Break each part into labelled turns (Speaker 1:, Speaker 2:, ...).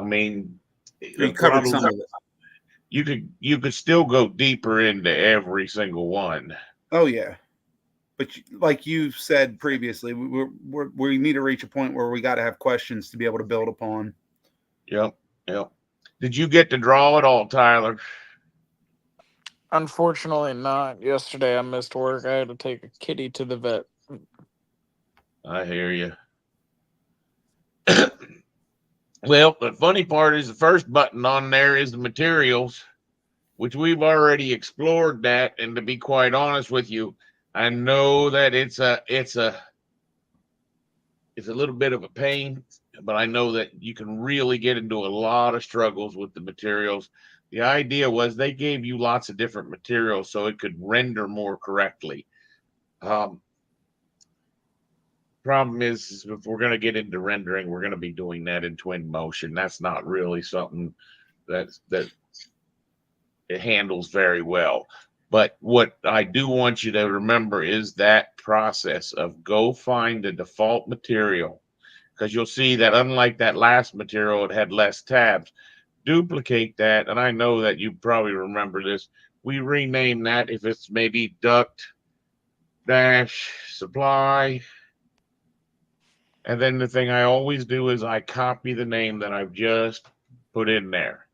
Speaker 1: mean,
Speaker 2: You
Speaker 1: the
Speaker 2: covered
Speaker 1: problem
Speaker 2: some of it.
Speaker 1: you could still go deeper into every single one.
Speaker 2: Oh yeah, but like you said previously, we need to reach a point where we got to have questions to be able to build upon.
Speaker 1: Yep, yep. Did you get to draw it all, Tyler?
Speaker 3: Unfortunately, not. Yesterday, I missed work. I had to take a kitty to the vet.
Speaker 1: I hear you. Well, the funny part is the first button on there is the materials, which we've already explored that. And to be quite honest with you, I know that it's a little bit of a pain, but I know that you can really get into a lot of struggles with the materials. The idea was they gave you lots of different materials so it could render more correctly. Um, Problem is if we're going to get into rendering, we're going to be doing that in twin motion. That's not really something that it handles very well. But what I do want you to remember is that process of go find the default material, because you'll see that unlike that last material, it had less tabs. Duplicate that, and I know that you probably remember this. We rename that if it's maybe duct dash supply. And then the thing I always do is I copy the name that I've just put in there.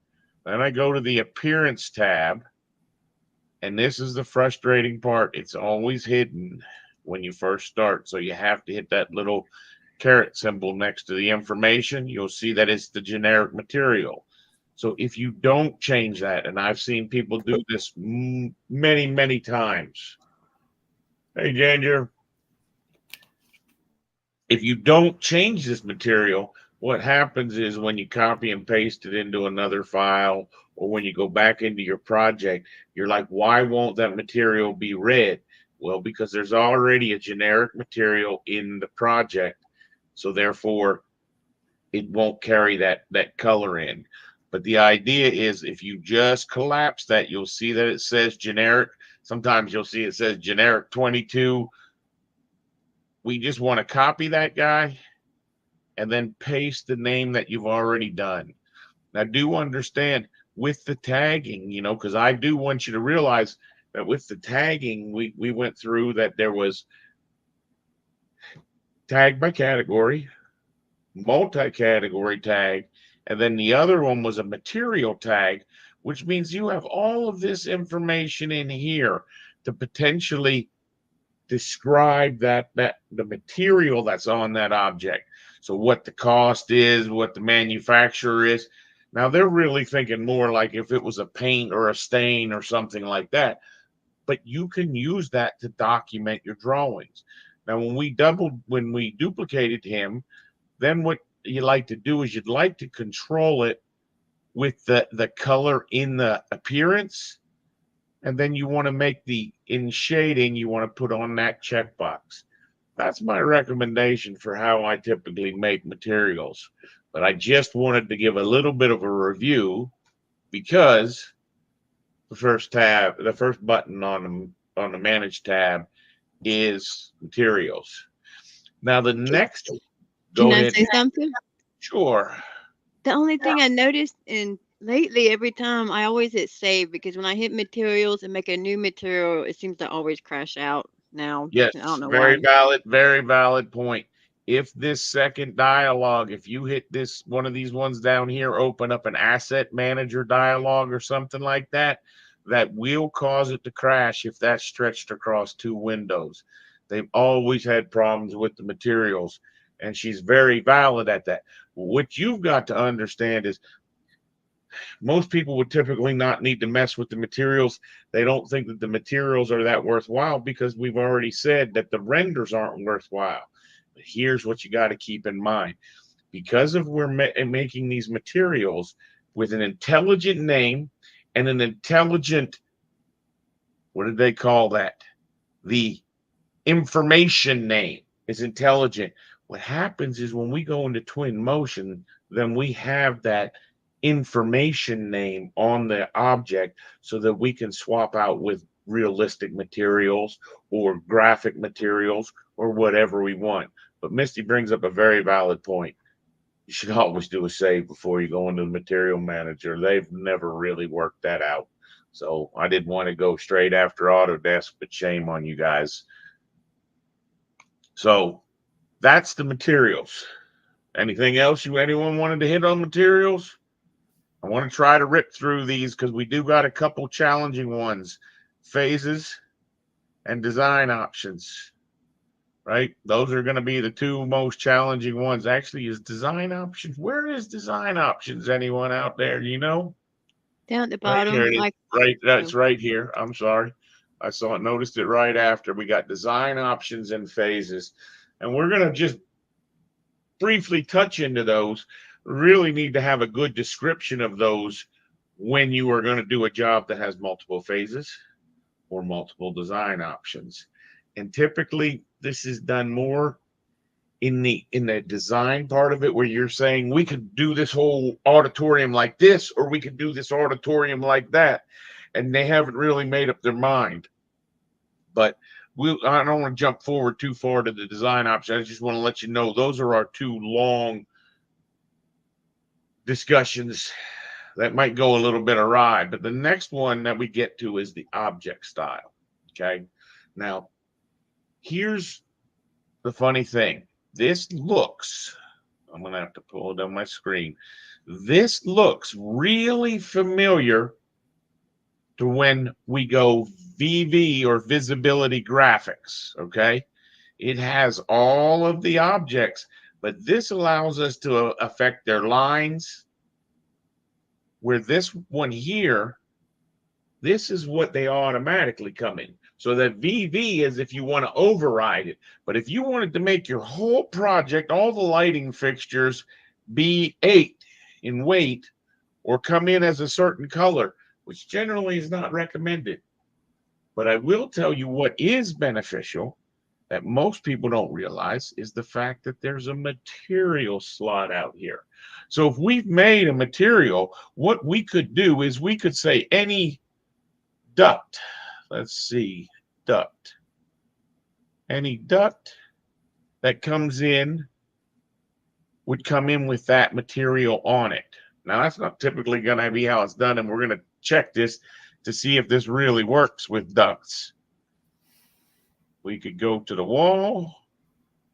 Speaker 1: Then I go to the appearance tab, and this is the frustrating part. It's always hidden when you first start. So you have to hit that little caret symbol next to the information. You'll see that it's the generic material. So if you don't change that, and I've seen people do this many, many times. Hey, Ginger, if you don't change this material, what happens is when you copy and paste it into another file or when you go back into your project, you're like, why won't that material be read? Well, because there's already a generic material in the project. So therefore, it won't carry that color in. But the idea is if you just collapse that, you'll see that it says generic. Sometimes you'll see it says generic 22. We just want to copy that guy and then paste the name that you've already done. Now, do understand with the tagging, because I do want you to realize that with the tagging, we went through that there was tag by category, multi-category tag, and then the other one was a material tag, which means you have all of this information in here to potentially describe that the material that's on that object. So what the cost is, what the manufacturer is. Now they're really thinking more like if it was a paint or a stain or something like that. But you can use that to document your drawings. Now when we duplicated him, then what you like to do is you'd like to control it with the color in the appearance, and then you want to make the in shading, you want to put on that checkbox. That's my recommendation for how I typically make materials. But I just wanted to give a little bit of a review because the first button on the manage tab is materials. Now the next,
Speaker 4: Can
Speaker 1: go
Speaker 4: I
Speaker 1: ahead.
Speaker 4: say something?
Speaker 1: Sure.
Speaker 4: The only thing I noticed in lately, every time I always hit save because when I hit materials and make a new material, it seems to always crash out now.
Speaker 1: Yes,
Speaker 4: I don't know
Speaker 1: very
Speaker 4: why.
Speaker 1: valid, very valid point. If this second dialogue, if you hit this one of these ones down here, open up an asset manager dialogue or something like that, that will cause it to crash if that's stretched across two windows. They've always had problems with the materials, and she's very valid at that. What you've got to understand is most people would typically not need to mess with the materials. They don't think that the materials are that worthwhile because we've already said that the renders aren't worthwhile. But here's what you got to keep in mind. Because of we're making these materials with an intelligent name and an intelligent, what did they call that? The information name is intelligent. What happens is when we go into twin motion, then we have that information name on the object so that we can swap out with realistic materials or graphic materials or whatever we want. But Misty brings up a very valid point. you should always do a save before you go into the material manager. They've never really worked that out. So I didn't want to go straight after Autodesk, but shame on you guys. So that's the materials. Anything else anyone wanted to hit on materials? I want to try to rip through these because we do got a couple challenging ones. Phases and design options, right? Those are going to be the two most challenging ones. Actually, is design options. Where is design options? Anyone out there? You know?
Speaker 4: Down at the
Speaker 1: Right here
Speaker 4: bottom,
Speaker 1: it is.
Speaker 4: like
Speaker 1: Right, that's right here. I'm sorry. I saw it, noticed it right after. We got design options and phases. And we're going to just briefly touch into those. Really need to have a good description of those when you are going to do a job that has multiple phases or multiple design options. And typically this is done more in the design part of it, where you're saying we could do this whole auditorium like this, or we could do this auditorium like that, and they haven't really made up their mind. But I don't want to jump forward too far to the design option. I just want to let you know those are our two long discussions that might go a little bit awry. But the next one that we get to is the object style. Okay. Now, here's the funny thing. This looks, I'm going to have to pull it on my screen. This looks really familiar to when we go VV or visibility graphics. Okay. It has all of the objects, but this allows us to affect their lines. Where this one here, this is what they automatically come in. So that VV is if you want to override it. But if you wanted to make your whole project, all the lighting fixtures, be 8 in weight or come in as a certain color, which generally is not recommended. But I will tell you what is beneficial that most people don't realize is the fact that there's a material slot out here. So if we've made a material, what we could do is we could say any duct. Let's see, duct. Any duct that comes in would come in with that material on it. Now, that's not typically going to be how it's done, and we're going to check this to see if this really works with ducts. We could go to the wall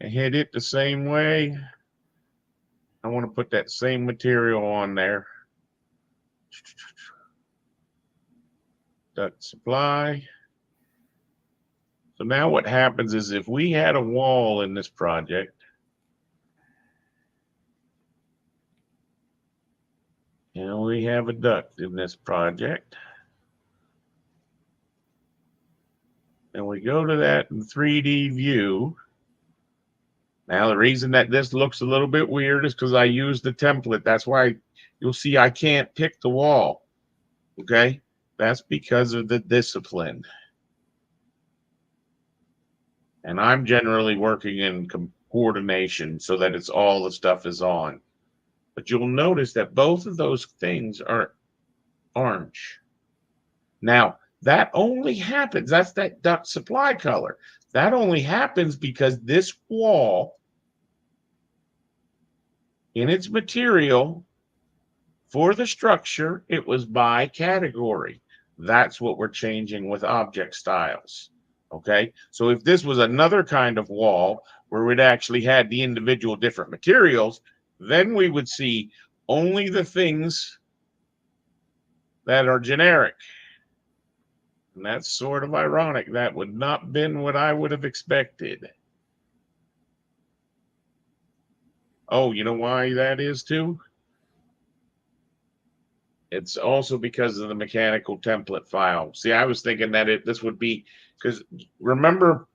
Speaker 1: and hit it the same way. I want to put that same material on there. Duct supply. So now what happens is if we had a wall in this project, and we have a duct in this project, and we go to that in 3D view. Now, the reason that this looks a little bit weird is because I used the template. That's why you'll see I can't pick the wall. Okay? That's because of the discipline. And I'm generally working in coordination so that it's all the stuff is on. But you'll notice that both of those things are orange. Now, that only happens, that's that duct supply color. That only happens because this wall in its material for the structure, it was by category. That's what we're changing with object styles. Okay, so if this was another kind of wall where it actually had the individual different materials, then we would see only the things that are generic. And that's sort of ironic. That would not been what I would have expected. Oh, you know why that is too? It's also because of the mechanical template file. See, I was thinking that this would be, because remember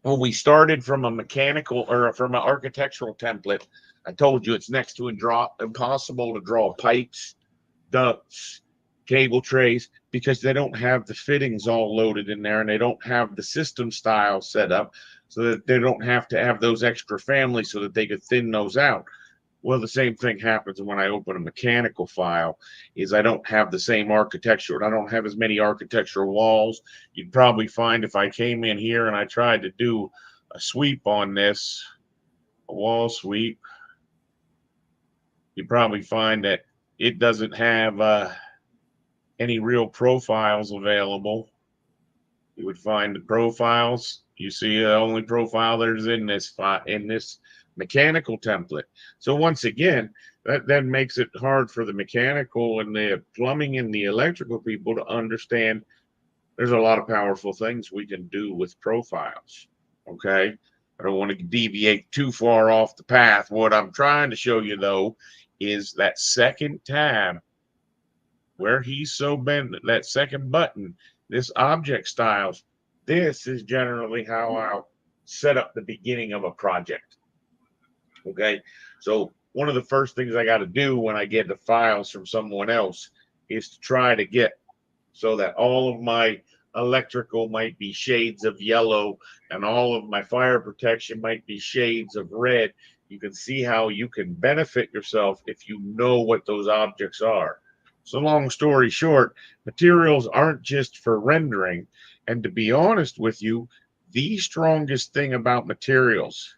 Speaker 1: when we started from a mechanical or from an architectural template, I told you it's next to impossible to draw pipes, ducts, cable trays, because they don't have the fittings all loaded in there and they don't have the system style set up so that they don't have to have those extra families so that they could thin those out. Well, the same thing happens when I open a mechanical file is I don't have the same architecture. I don't have as many architectural walls. You'd probably find if I came in here and I tried to do a sweep on this, a wall sweep, you probably find that it doesn't have any real profiles available. You would find the profiles. You see the only profile there's in this mechanical template. So once again, that makes it hard for the mechanical and the plumbing and the electrical people to understand there's a lot of powerful things we can do with profiles. Okay. I don't want to deviate too far off the path. What I'm trying to show you though is that second tab where he's so bent, that second button, this object styles. This is generally how I'll set up the beginning of a project. Okay. So one of the first things I got to do when I get the files from someone else is to try to get so that all of my electrical might be shades of yellow and all of my fire protection might be shades of red. You can see how you can benefit yourself if you know what those objects are. So long story short, materials aren't just for rendering. And to be honest with you, the strongest thing about materials,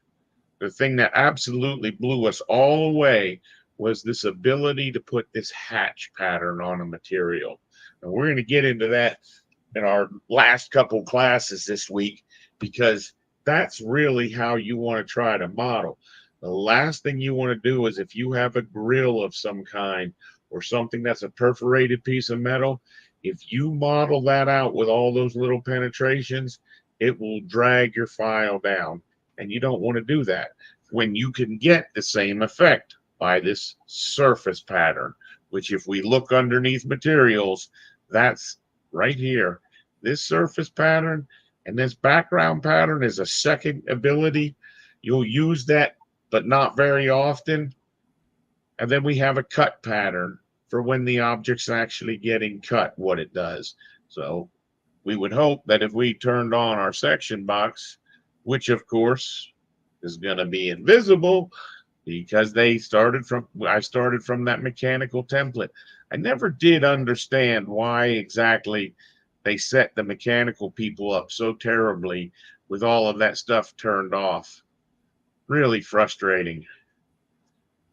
Speaker 1: the thing that absolutely blew us all away, was this ability to put this hatch pattern on a material. And we're going to get into that in our last couple classes this week, because that's really how you want to try to model. The last thing you want to do is, if you have a grill of some kind or something that's a perforated piece of metal, if you model that out with all those little penetrations, it will drag your file down. And you don't want to do that when you can get the same effect by this surface pattern, which if we look underneath materials, that's right here. This surface pattern and this background pattern is a second ability. You'll use that, but not very often. And then we have a cut pattern for when the object's actually getting cut, what it does. So we would hope that if we turned on our section box, which of course is going to be invisible because I started from that mechanical template. I never did understand why exactly they set the mechanical people up so terribly with all of that stuff turned off. Really frustrating.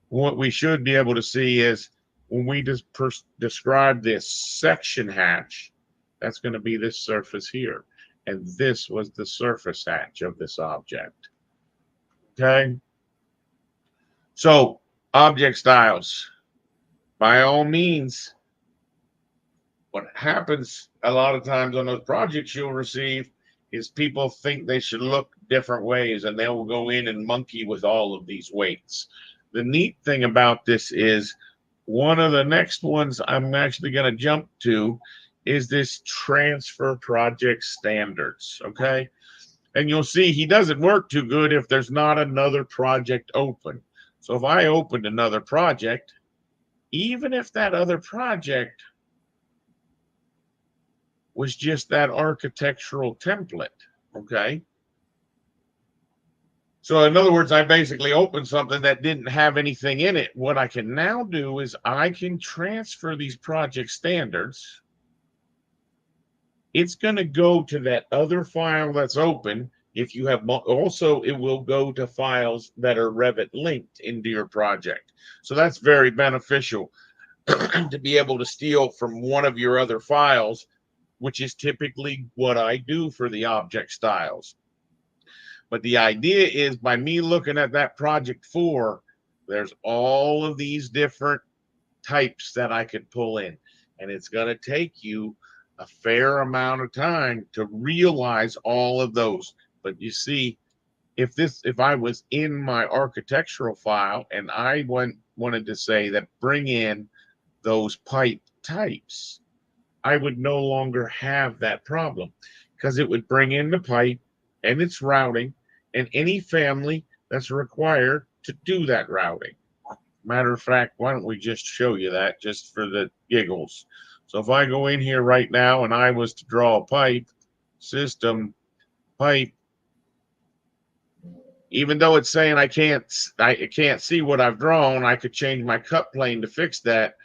Speaker 1: What we should be able to see is when we just describe this section hatch, that's going to be this surface here. And this was the surface hatch of this object. Okay. So object styles, by all means, what happens a lot of times on those projects you'll receive is people think they should look different ways and they'll go in and monkey with all of these weights. The neat thing about this is one of the next ones I'm actually going to jump to is this transfer project standards. Okay. And you'll see he doesn't work too good if there's not another project open. So if I opened another project, even if that other project was just that architectural template, okay? So in other words, I basically opened something that didn't have anything in it. What I can now do is I can transfer these project standards. It's going to go to that other file that's open. If you have also, it will go to files that are Revit linked into your project. So that's very beneficial to be able to steal from one of your other files, which is typically what I do for the object styles. But the idea is, by me looking at that project 4, there's all of these different types that I could pull in. And it's going to take you a fair amount of time to realize all of those. But you see, if I was in my architectural file and I wanted to say that bring in those pipe types, I would no longer have that problem, because it would bring in the pipe and its routing and any family that's required to do that routing. Matter of fact, why don't we just show you that just for the giggles? So if I go in here right now and I was to draw a pipe, system, pipe, even though it's saying I can't see what I've drawn, I could change my cut plane to fix that.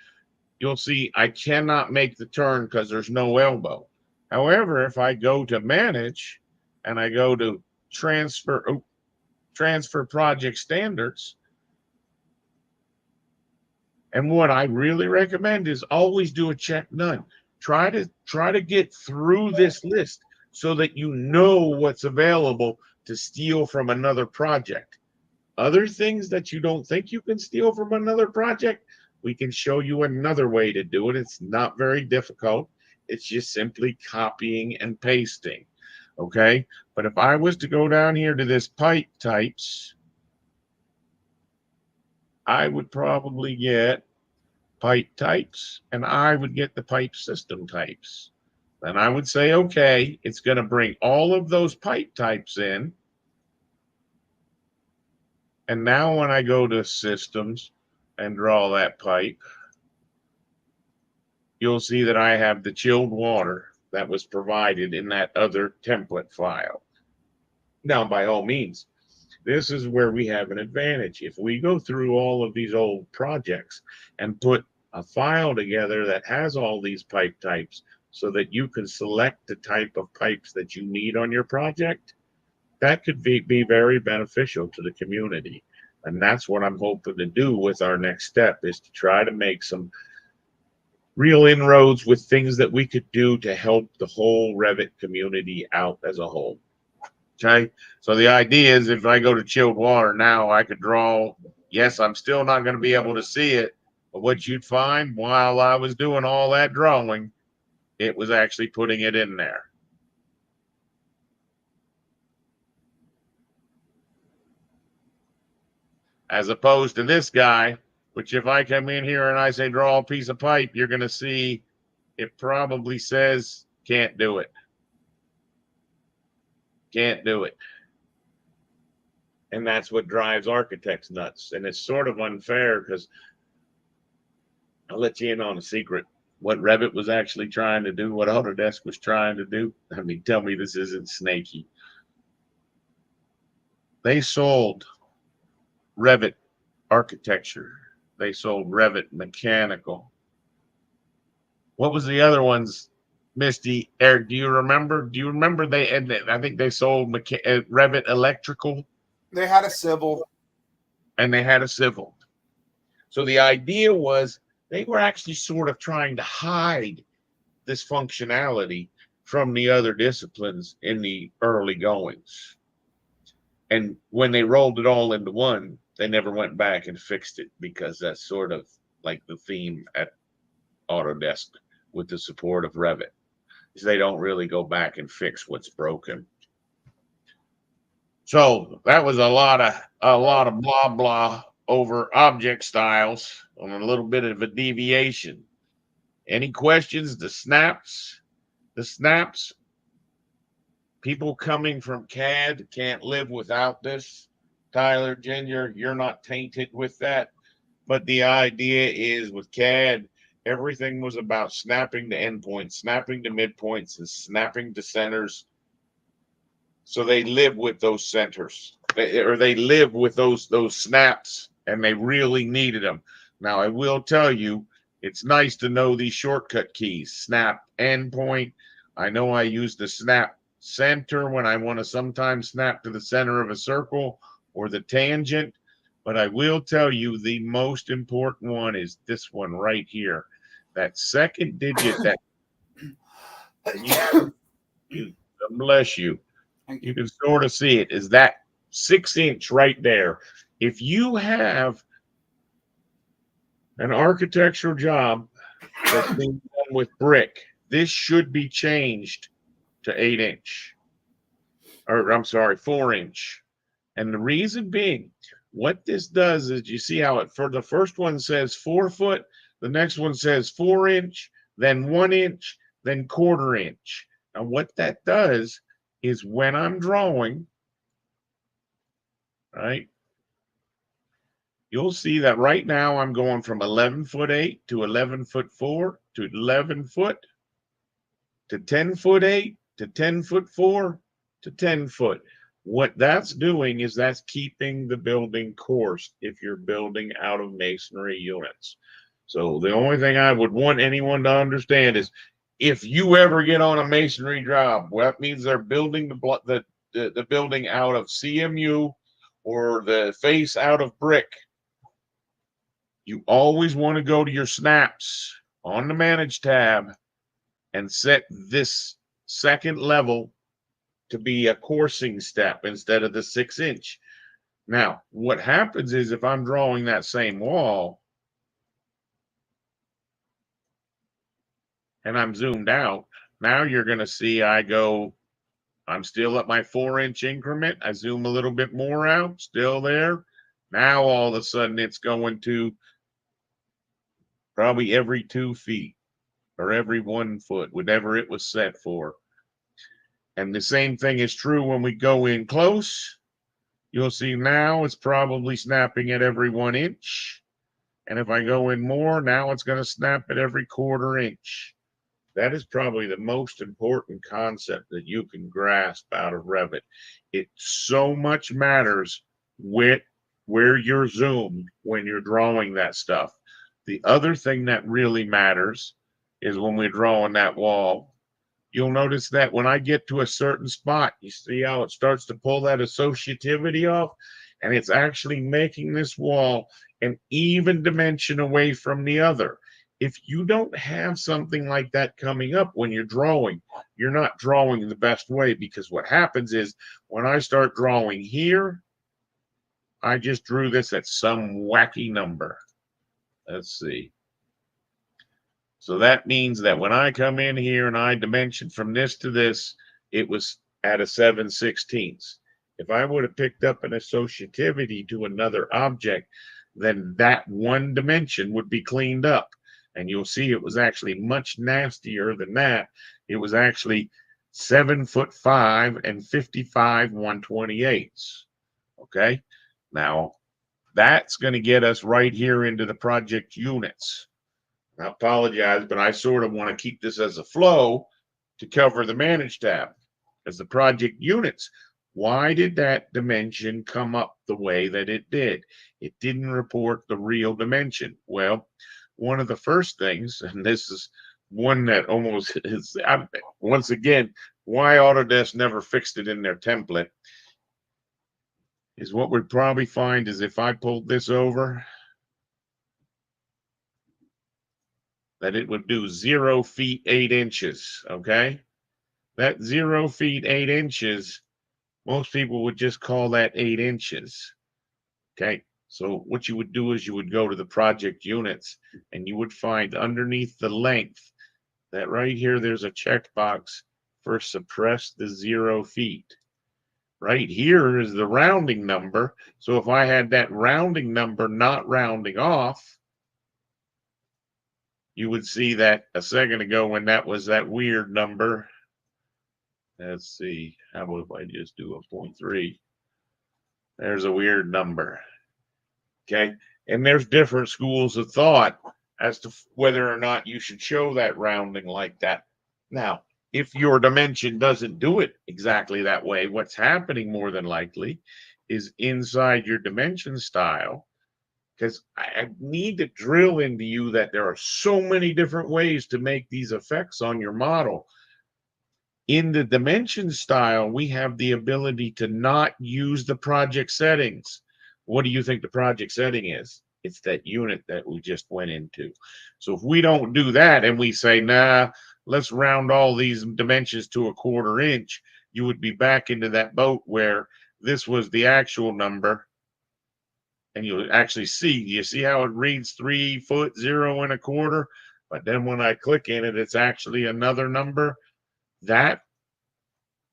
Speaker 1: You'll see I cannot make the turn because there's no elbow. However, if I go to manage and I go to transfer project standards, And what I really recommend is always do a check none. Try to get through this list so that you know what's available to steal from another project. Other things that you don't think you can steal from another project, we can show you another way to do it. It's not very difficult. It's just simply copying and pasting. Okay. But if I was to go down here to this pipe types, I would probably get pipe types and I would get the pipe system types. Then I would say, okay, it's going to bring all of those pipe types in. And now when I go to systems and draw that pipe, you'll see that I have the chilled water that was provided in that other template file. Now, by all means, this is where we have an advantage. If we go through all of these old projects and put a file together that has all these pipe types so that you can select the type of pipes that you need on your project, that could be very beneficial to the community. And that's what I'm hoping to do with our next step, is to try to make some real inroads with things that we could do to help the whole Revit community out as a whole. Okay. So the idea is if I go to chilled water now, I could draw. Yes, I'm still not going to be able to see it, but what you'd find while I was doing all that drawing, it was actually putting it in there. As opposed to this guy, which if I come in here and I say draw a piece of pipe, you're going to see it probably says can't do it. Can't do it. And that's what drives architects nuts. And it's sort of unfair because I'll let you in on a secret. What Revit was actually trying to do, what Autodesk was trying to do. I mean, tell me this isn't snaky. They sold Revit architecture. They sold Revit mechanical. What was the other ones, Misty? Eric, do you remember? Do you remember they? And I think they sold Revit electrical.
Speaker 2: They had a civil,
Speaker 1: and they had a civil. So the idea was they were actually sort of trying to hide this functionality from the other disciplines in the early goings. And when they rolled it all into one, they never went back and fixed it, because that's sort of like the theme at Autodesk with the support of Revit, is they don't really go back and fix what's broken. So that was a lot of blah blah over object styles on a little bit of a deviation. Any questions? The snaps, people coming from CAD can't live without this. Tyler, Ginger, you're not tainted with that. But the idea is with CAD, everything was about snapping to endpoints, snapping to midpoints, and snapping to centers. So they live with those centers, they live with those snaps, and they really needed them. Now, I will tell you, it's nice to know these shortcut keys: snap endpoint. I know I use the snap center when I want to sometimes snap to the center of a circle or the tangent. But I will tell you, the most important one is this one right here. That second digit that you bless you. You can sort of see it, is that 6-inch right there. If you have an architectural job that's being done with brick, this should be changed to 8-inch, or I'm sorry, 4-inch. And the reason being, what this does is, you see how it, for the first one says 4 foot, the next one says 4-inch, then 1-inch, then 1/4 inch. Now what that does is, when I'm drawing, right, you'll see that right now I'm going from 11'8" to 11'4" to 11 foot to 10'8" to 10'4" to 10 foot. What that's doing is that's keeping the building coarse if you're building out of masonry units. So the only thing I would want anyone to understand is, if you ever get on a masonry job, well, that means they're building the building out of CMU or the face out of brick. You always want to go to your snaps on the manage tab and set this second level to be a coursing step instead of the 6-inch. Now, what happens is if I'm drawing that same wall and I'm zoomed out, now you're going to see I'm still at my 4-inch increment. I zoom a little bit more out, still there. Now all of a sudden it's going to probably every 2 feet or every 1 foot, whatever it was set for. And the same thing is true when we go in close. You'll see now it's probably snapping at every 1 inch. And if I go in more, now it's going to snap at every 1/4 inch. That is probably the most important concept that you can grasp out of Revit. It so much matters where you're zoomed when you're drawing that stuff. The other thing that really matters is when we're drawing that wall. You'll notice that when I get to a certain spot, you see how it starts to pull that associativity off, and it's actually making this wall an even dimension away from the other. If you don't have something like that coming up when you're drawing, you're not drawing the best way, because what happens is when I start drawing here, I just drew this at some wacky number. Let's see. So that means that when I come in here and I dimension from this to this, it was at a 7/16. If I would have picked up an associativity to another object, then that one dimension would be cleaned up. And you'll see it was actually much nastier than that. It was actually 7'5" and 55 1/28. Okay. Now that's going to get us right here into the project units. I apologize, but I sort of want to keep this as a flow to cover the manage tab as the project units. Why did that dimension come up the way that it did? It didn't report the real dimension. Well, one of the first things, and this is one that almost is, once again, why Autodesk never fixed it in their template, is what we'd probably find is if I pulled this over, that it would do 0 feet 8 inches. Okay. That 0 feet 8 inches, most people would just call that 8 inches. Okay. So what you would do is you would go to the project units and you would find underneath the length that right here, there's a checkbox for suppress the 0 feet. Right here is the rounding number. So if I had that rounding number not rounding off, you would see that a second ago when that was that weird number. Let's see. How about if I just do a 0.3? There's a weird number. Okay. And there's different schools of thought as to whether or not you should show that rounding like that. Now, if your dimension doesn't do it exactly that way, what's happening more than likely is inside your dimension style, because I need to drill into you that there are so many different ways to make these effects on your model. In the dimension style, we have the ability to not use the project settings. What do you think the project setting is? It's that unit that we just went into. So if we don't do that and we say, nah, let's round all these dimensions to a 1/4 inch, you would be back into that boat where this was the actual number. And you'll actually see, you see how it reads 3 foot 0 1/4? But then when I click in it, it's actually another number. That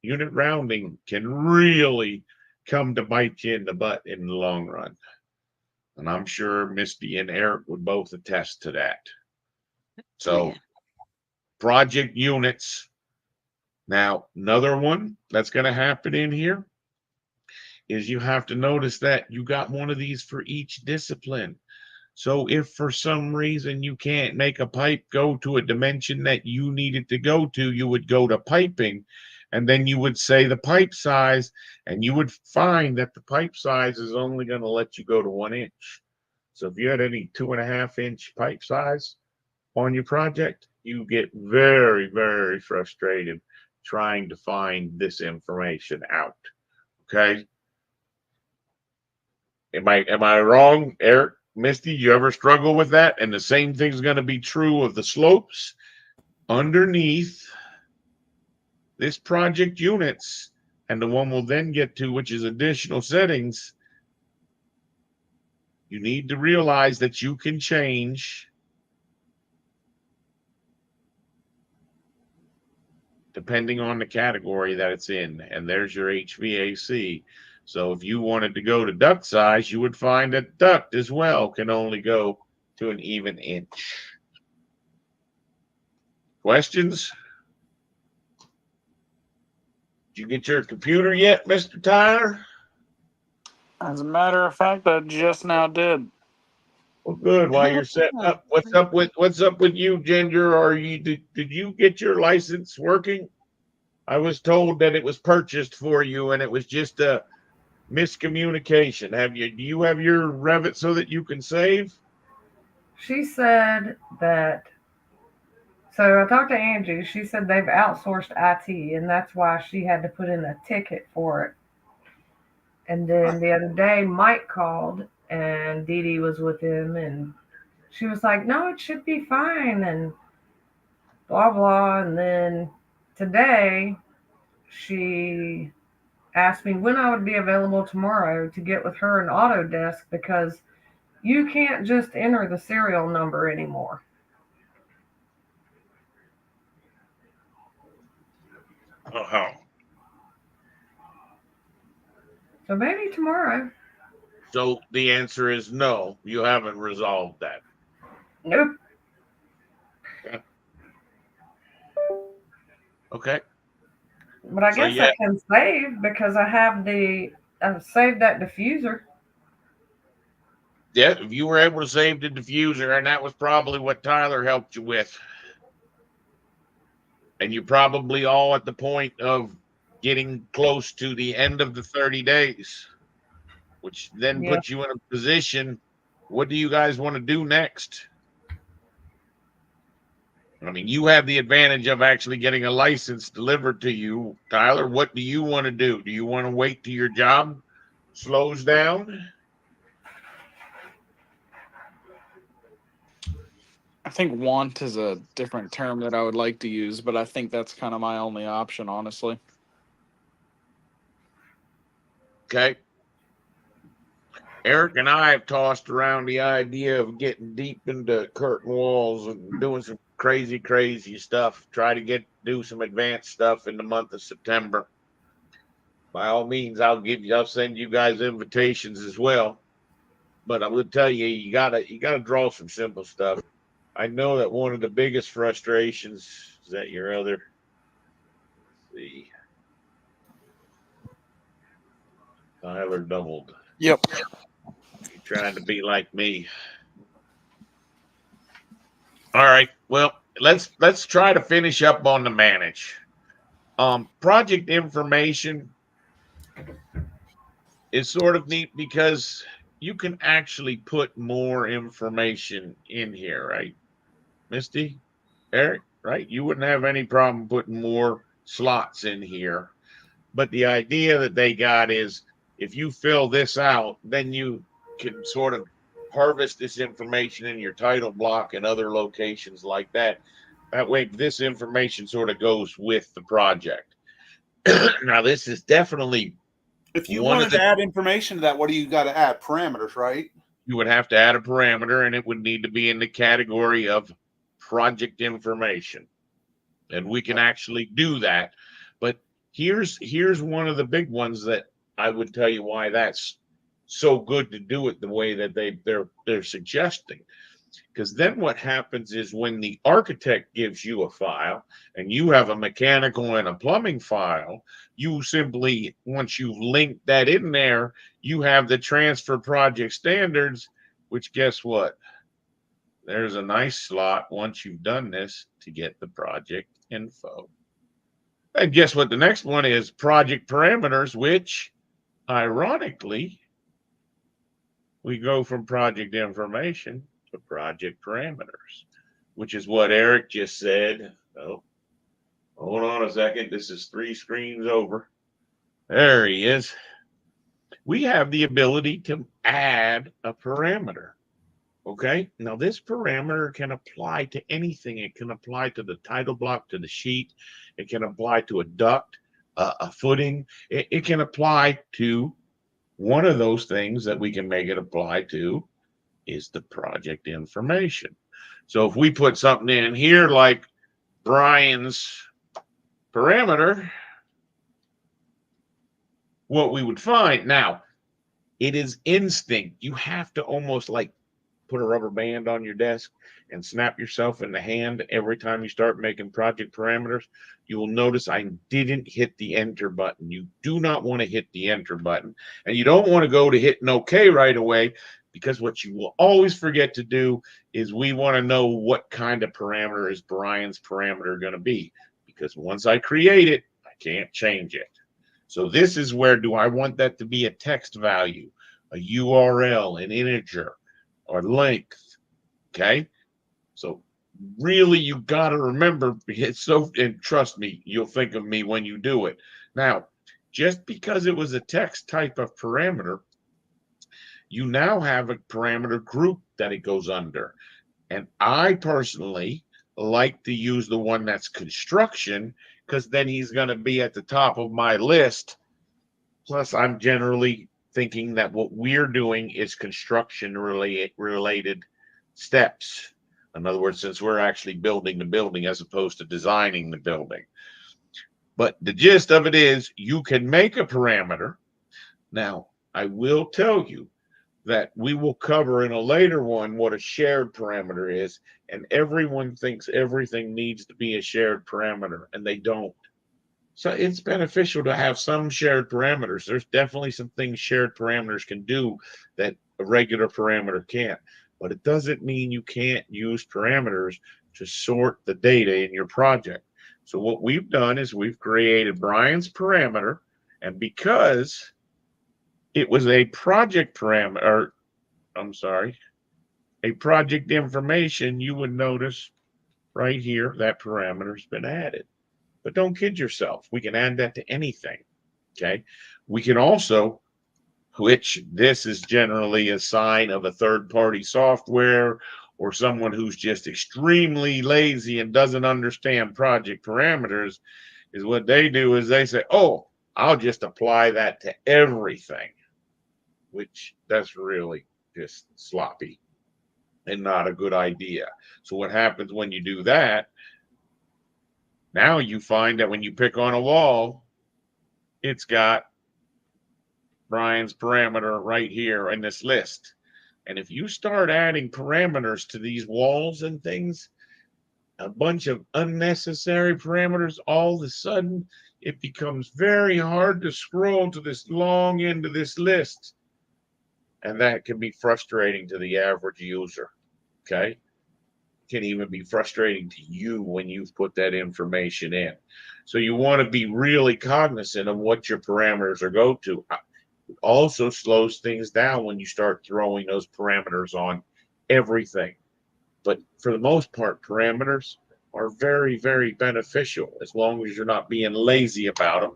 Speaker 1: unit rounding can really come to bite you in the butt in the long run. And I'm sure Misty and Eric would both attest to that. So,
Speaker 4: Yeah.
Speaker 1: project units. Now, another one that's going to happen in here is you have to notice that you got one of these for each discipline. So if for some reason you can't make a pipe go to a dimension that you need it to go to, you would go to piping, and then you would say the pipe size, and you would find that the pipe size is only going to let you go to 1 inch. So if you had any 2.5 inch pipe size on your project, you get very, very frustrated trying to find this information out. Okay. Am I wrong, Eric? Misty, you ever struggle with that? And the same thing's going to be true of the slopes underneath this project units, and the one we'll then get to, which is additional settings. You need to realize that you can change depending on the category that it's in. And there's your HVAC. So if you wanted to go to duct size, you would find that duct as well can only go to an even inch. Questions? Did you get your computer yet, Mr. Tyler?
Speaker 3: As a matter of fact, I just now did.
Speaker 1: Well, good. While you're setting up, what's up with you, Ginger? Are you did you get your license working? I was told that it was purchased for you and it was just a miscommunication. Do you have your Revit so that you can save?
Speaker 5: She said that. So I talked to Angie. She said they've outsourced IT, and that's why she had to put in a ticket for it. And then the other day, Mike called, and Dee Dee was with him, and she was like, "No, it should be fine," and blah blah. And then today, she asked me when I would be available tomorrow to get with her in Autodesk because you can't just enter the serial number anymore.
Speaker 1: Oh,
Speaker 5: So maybe tomorrow.
Speaker 1: so the answer is no. You haven't resolved that.
Speaker 5: Nope.
Speaker 1: Okay.
Speaker 5: But I
Speaker 1: So,
Speaker 5: guess
Speaker 1: yeah.
Speaker 5: I can save because I've saved that diffuser.
Speaker 1: Yeah, if you were able to save the diffuser, and that was probably what Tyler helped you with. And you're probably all at the point of getting close to the end of the 30 days, which then
Speaker 5: Yeah.
Speaker 1: puts you in a position. What do you guys want to do next? I mean, you have the advantage of actually getting a license delivered to you. Tyler, what do you want to do? Do you want to wait till your job slows down?
Speaker 3: I think want is a different term that I would like to use, but I think that's kind of my only option, honestly.
Speaker 1: Okay. Eric and I have tossed around the idea of getting deep into curtain walls and doing some crazy stuff. Try to do some advanced stuff in the month of September. By all means, I'll send you guys invitations as well. But I will tell you, you gotta draw some simple stuff. I know that one of the biggest frustrations is that your other. Let's see, Tyler doubled.
Speaker 3: Yep.
Speaker 1: You're trying to be like me. All right. Well, let's try to finish up on the manage. Project information is sort of neat because you can actually put more information in here, right? Misty, Eric, right? You wouldn't have any problem putting more slots in here. But the idea that they got is if you fill this out, then you can sort of harvest this information in your title block and other locations like that. That way, this information sort of goes with the project. Now, this is definitely
Speaker 2: If you
Speaker 1: one of
Speaker 2: wanted to add information to that, what do you got to add? Parameters, right?
Speaker 1: you would have to add a parameter, and it would need to be in the category of project information. And we can actually do that. But here's one of the big ones that I would tell you why that's so good to do it the way that they're suggesting. Because then what happens is when the architect gives you a file and you have a mechanical and a plumbing file, you simply, once you've linked that in there, you have the transfer project standards, which guess what? There's a nice slot once you've done this to get the project info. And guess what? The next one is project parameters, which ironically, we go from project information to project parameters, which is what Eric just said. Oh, hold on a second. This is 3 screens over. There he is. We have the ability to add a parameter. Okay, now this parameter can apply to anything. It can apply to the title block, to the sheet. It can apply to a duct, a footing. It can apply to one of those things that we can make it apply to is the project information. So if we put something in here like Brian's parameter, what we would find now, it is instinct. You have to almost like put a rubber band on your desk and snap yourself in the hand every time you start making project parameters. You will notice I didn't hit the enter button. You do not want to hit the enter button, and you don't want to go to hitting OK right away, because what you will always forget to do is we want to know what kind of parameter is Brian's parameter going to be, because once I create it, I can't change it. So this is where, do I want that to be a text value, a URL, an integer, or length? Okay, so really you got to remember, it's so, and trust me, you'll think of me when you do it. Now, just because it was a text type of parameter, you now have a parameter group that it goes under. And I personally like to use the one that's construction, because then he's going to be at the top of my list. Plus, I'm generally thinking that what we're doing is construction related steps. In other words, since we're actually building the building as opposed to designing the building. But the gist of it is you can make a parameter. Now, I will tell you that we will cover in a later one what a shared parameter is, and everyone thinks everything needs to be a shared parameter, and they don't. So it's beneficial to have some shared parameters. There's definitely some things shared parameters can do that a regular parameter can't, but it doesn't mean you can't use parameters to sort the data in your project. So what we've done is we've created Brian's parameter, and because it was a project parameter, or I'm sorry, a project information, you would notice right here that parameter's been added. But don't kid yourself. We can add that to anything. Okay. We can also, which this is generally a sign of a third party software or someone who's just extremely lazy and doesn't understand project parameters, is what they do is they say, oh, I'll just apply that to everything, which that's really just sloppy and not a good idea. So what happens when you do that? Now you find that when you pick on a wall, it's got Brian's parameter right here in this list. And if you start adding parameters to these walls and things, a bunch of unnecessary parameters, all of a sudden it becomes very hard to scroll to this long end of this list. And that can be frustrating to the average user. Okay. Can even be frustrating to you when you've put that information in. So you want to be really cognizant of what your parameters are go to. It also slows things down when you start throwing those parameters on everything. But for the most part, parameters are very, very beneficial as long as you're not being lazy about them.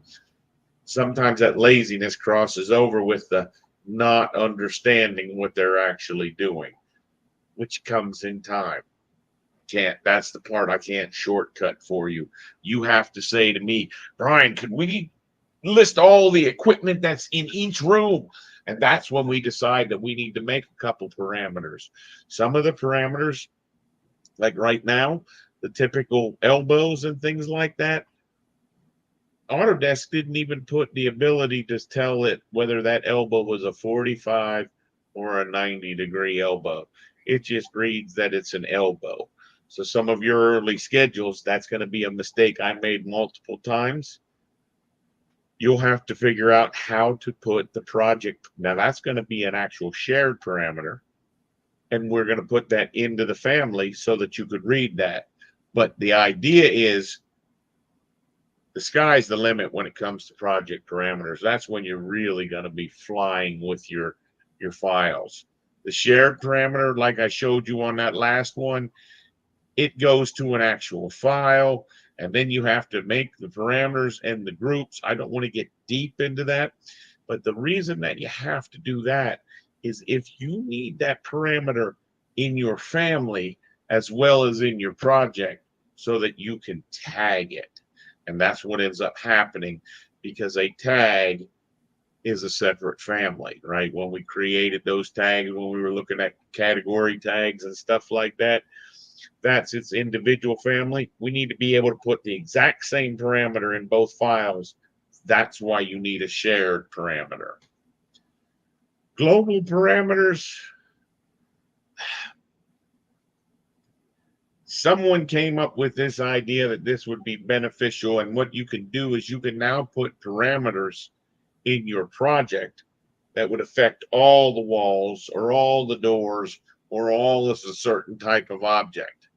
Speaker 1: Sometimes that laziness crosses over with the not understanding what they're actually doing, which comes in time. That's the part I can't shortcut for you. You have to say to me, Brian, could we list all the equipment that's in each room? And that's when we decide that we need to make a couple parameters. Some of the parameters, like right now, the typical elbows and things like that, Autodesk didn't even put the ability to tell it whether that elbow was a 45 or a 90-degree elbow. It just reads that it's an elbow. So some of your early schedules, that's going to be a mistake I made multiple times. You'll have to figure out how to put the project. Now that's going to be an actual shared parameter. And we're going to put that into the family so that you could read that. But the idea is the sky's the limit when it comes to project parameters. That's when you're really going to be flying with your files. The shared parameter, like I showed you on that last one, it goes to an actual file, and then you have to make the parameters and the groups. I don't want to get deep into that, but the reason that you have to do that is if you need that parameter in your family as well as in your project so that you can tag it. And that's what ends up happening, because a tag is a separate family, right? When we created those tags, when we were looking at category tags and stuff like that, that's its individual family. We need to be able to put the exact same parameter in both files. That's why you need a shared parameter. Global parameters. Someone came up with this idea that this would be beneficial, and what you can do is you can now put parameters in your project that would affect all the walls or all the doors or all of a certain type of object.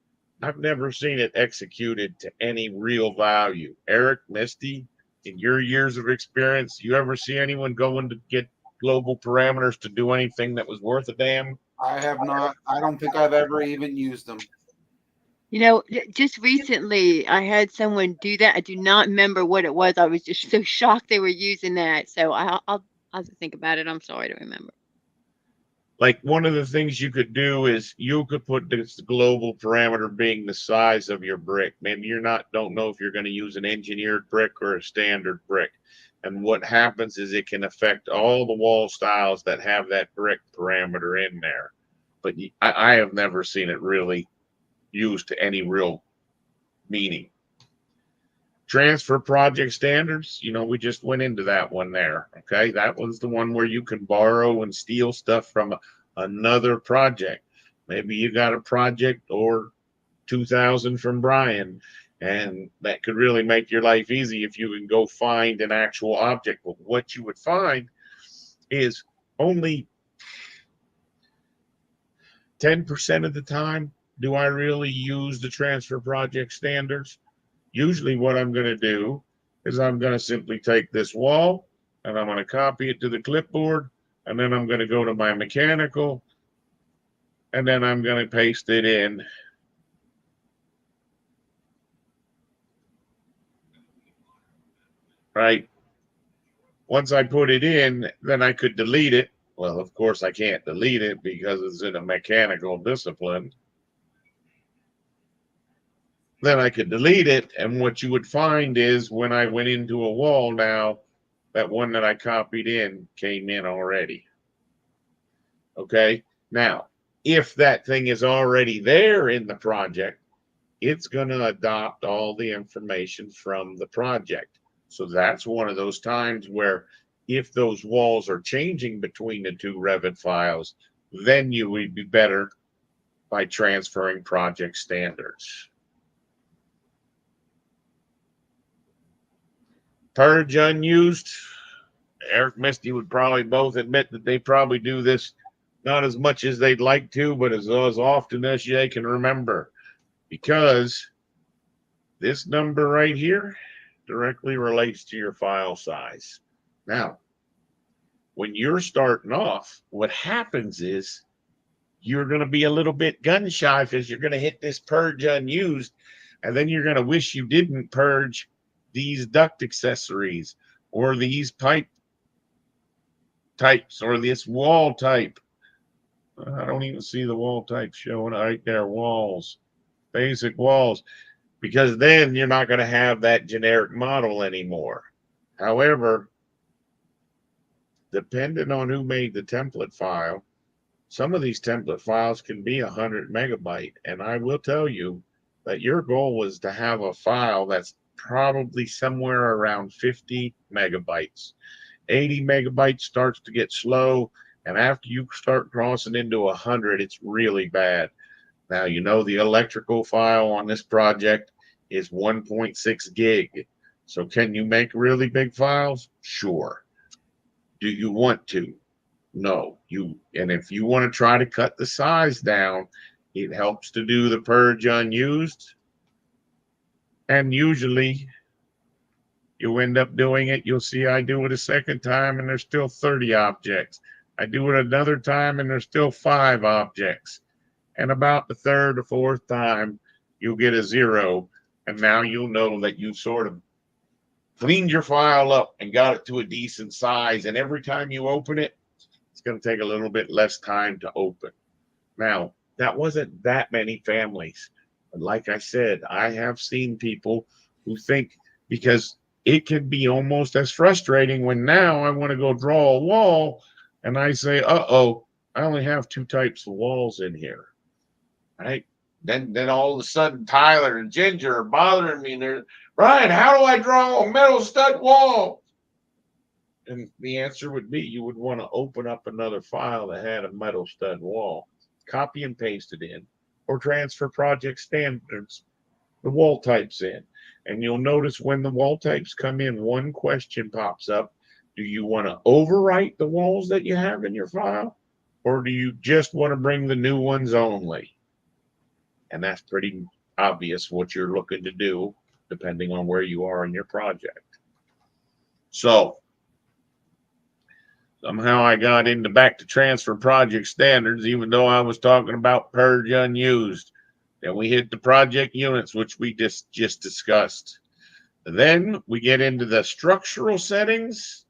Speaker 1: I've never seen it executed to any real value. Eric, Misty, in your years of experience, you ever see anyone going to get global parameters to do anything that was worth a damn?
Speaker 2: I have not. I don't think I've ever even used them.
Speaker 4: You know, just recently I had someone do that. I do not remember what it was. I was just so shocked they were using that. So I'll have to think about it. I'm sorry to remember.
Speaker 1: Like, one of the things you could do is you could put this global parameter being the size of your brick. Maybe don't know if you're going to use an engineered brick or a standard brick. And what happens is it can affect all the wall styles that have that brick parameter in there. But I have never seen it really used to any real meaning. Transfer project standards, we just went into that one there. Okay, that was the one where you can borrow and steal stuff from another project. Maybe you got a project or 2,000 from Brian, and that could really make your life easy if you can go find an actual object. But what you would find is only 10% of the time do I really use the transfer project standards. Usually what I'm going to do is I'm going to simply take this wall and I'm going to copy it to the clipboard, and then I'm going to go to my mechanical, and then I'm going to paste it in. Right? Once I put it in, then I could delete it. Well, of course I can't delete it because it's in a mechanical discipline. Then I could delete it, and what you would find is when I went into a wall now, that one that I copied in came in already. Okay, now if that thing is already there in the project, it's going to adopt all the information from the project. So that's one of those times where if those walls are changing between the two Revit files, then you would be better by transferring project standards. Purge unused. Eric, Misty would probably both admit that they probably do this not as much as they'd like to, but as often as they can remember, because this number right here directly relates to your file size. Now, when you're starting off, what happens is you're going to be a little bit gun shy because you're going to hit this purge unused, and then you're going to wish you didn't purge these duct accessories or these pipe types or this wall type. I don't even see the wall type showing right there. Walls, basic walls, because then you're not going to have that generic model anymore. However, depending on who made the template file, some of these template files can be 100 megabyte. And I will tell you that your goal is to have a file that's probably somewhere around 50 megabytes. 80 megabytes starts to get slow. And after you start crossing into 100, it's really bad. Now, the electrical file on this project is 1.6 gig. So can you make really big files? Sure. Do you want to? No. And if you want to try to cut the size down, it helps to do the purge unused. And usually you end up doing it. You'll see I do it a second time and there's still 30 objects. I do it another time and there's still 5 objects. And about the third or fourth time, you'll get a 0. And now you'll know that you sort of cleaned your file up and got it to a decent size. And every time you open it, it's going to take a little bit less time to open. Now, that wasn't that many families. But like I said, I have seen people who think, because it can be almost as frustrating when now I want to go draw a wall and I say, uh-oh, I only have 2 types of walls in here. Right? Then all of a sudden Tyler and Ginger are bothering me and they're, Ryan, how do I draw a metal stud wall? And the answer would be you would want to open up another file that had a metal stud wall, copy and paste it in, or transfer project standards, the wall types in. And you'll notice when the wall types come in, one question pops up. Do you want to overwrite the walls that you have in your file? Or do you just want to bring the new ones only? And that's pretty obvious what you're looking to do, depending on where you are in your project. So somehow I got into back to transfer project standards, even though I was talking about purge unused. Then we hit the project units, which we just discussed. Then we get into the structural settings,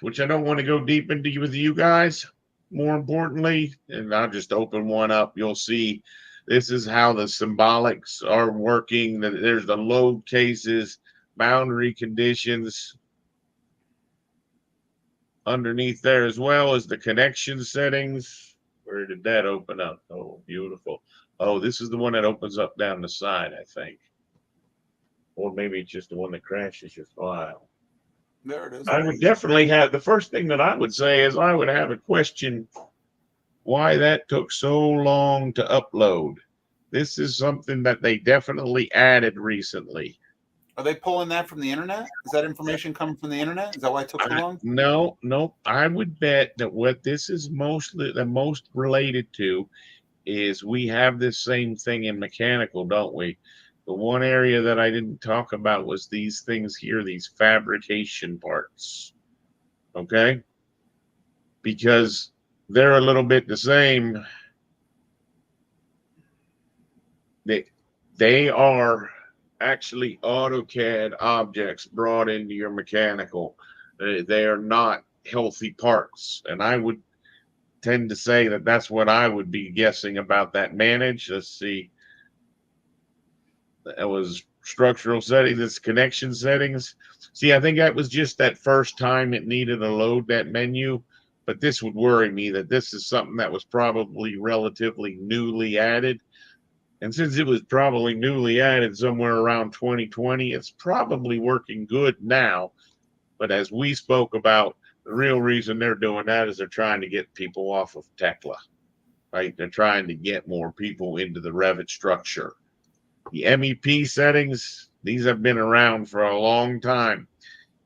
Speaker 1: which I don't want to go deep into with you guys. More importantly, and I'll just open one up. You'll see this is how the symbolics are working. There's the load cases, boundary conditions underneath there, as well as the connection settings. Where did that open up? Oh, beautiful. Oh, this is the one that opens up down the side, I think. Or maybe it's just the one that crashes your file.
Speaker 2: There it is.
Speaker 1: I would definitely have, the first thing that I would say is I would have a question why that took so long to upload. This is something that they definitely added recently.
Speaker 2: Are they pulling that from the internet? Is that information coming from the internet? Is that why it took so long?
Speaker 1: No. I would bet that what this is mostly the most related to is we have this same thing in mechanical, don't we? The one area that I didn't talk about was these things here, these fabrication parts. Okay? Because they're a little bit the same. They are actually AutoCAD objects brought into your mechanical. They are not healthy parts. And I would tend to say that that's what I would be guessing about that manage. Let's see. That was structural settings, it's connection settings. See, I think that was just that first time it needed to load that menu. But this would worry me that this is something that was probably relatively newly added. And since it was probably newly added somewhere around 2020, it's probably working good now. But as we spoke about, the real reason they're doing that is they're trying to get people off of Tekla, right? They're trying to get more people into the Revit structure. The MEP settings, these have been around for a long time.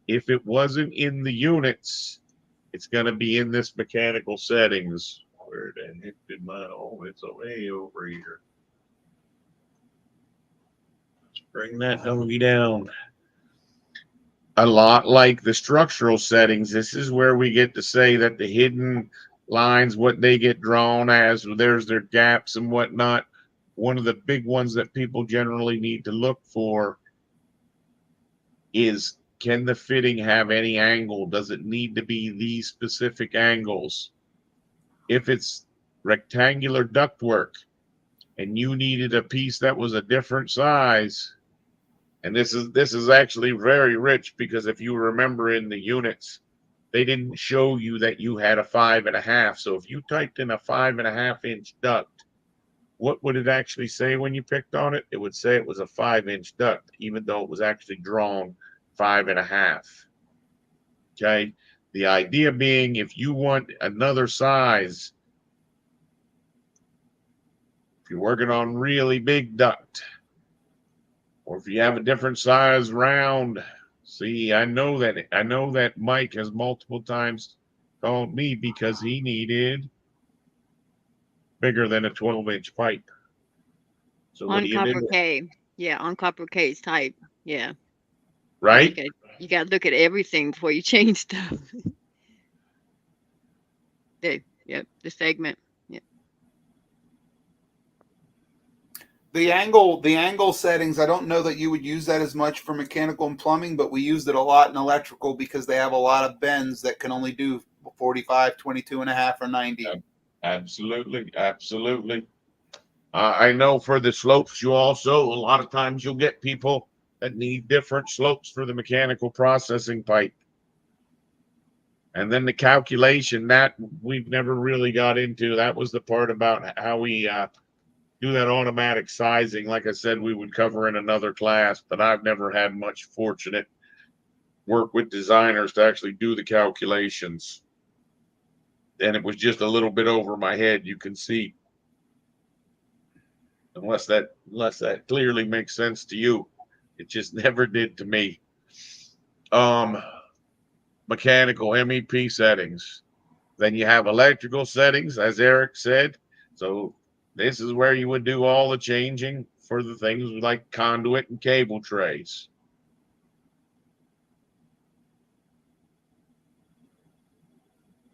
Speaker 1: If it wasn't in the units, it's going to be in this mechanical settings. Where the heck did my, oh, it's way over here. Let's bring that doggy down. A lot like the structural settings, this is where we get to say that the hidden lines, what they get drawn as, there's their gaps and whatnot. One of the big ones that people generally need to look for is, can the fitting have any angle? Does it need to be these specific angles? If it's rectangular ductwork and you needed a piece that was a different size, and this is actually very rich, because if you remember in the units, they didn't show you that you had a 5.5. So if you typed in a 5.5 inch duct, what would it actually say when you picked on it? It would say it was a 5-inch duct, even though it was actually drawn 5.5. Okay. The idea being, if you want another size, if you're working on really big duct, or if you have a different size round, see, I know that Mike has multiple times called me because he needed bigger than a 12-inch pipe. So what
Speaker 4: On
Speaker 1: do you
Speaker 4: copper
Speaker 1: do?
Speaker 4: K. Yeah, on copper K's type. Yeah.
Speaker 1: Right?
Speaker 4: You got to look at everything before you change stuff. Yep, the segment. Yep.
Speaker 2: The angle settings, I don't know that you would use that as much for mechanical and plumbing, but we used it a lot in electrical because they have a lot of bends that can only do 45, 22.5, or 90.
Speaker 1: Absolutely, absolutely. I know for the slopes, you also, a lot of times you'll get people that need different slopes for the mechanical processing pipe. And then the calculation that we've never really got into. That was the part about how we do that automatic sizing. Like I said, we would cover in another class, but I've never had much fortunate work with designers to actually do the calculations. And it was just a little bit over my head, you can see. Unless that clearly makes sense to you. It just never did to me. Um Mechanical MEP settings. Then you have electrical settings, as Eric said. So this is where you would do all the changing for the things like conduit and cable trays.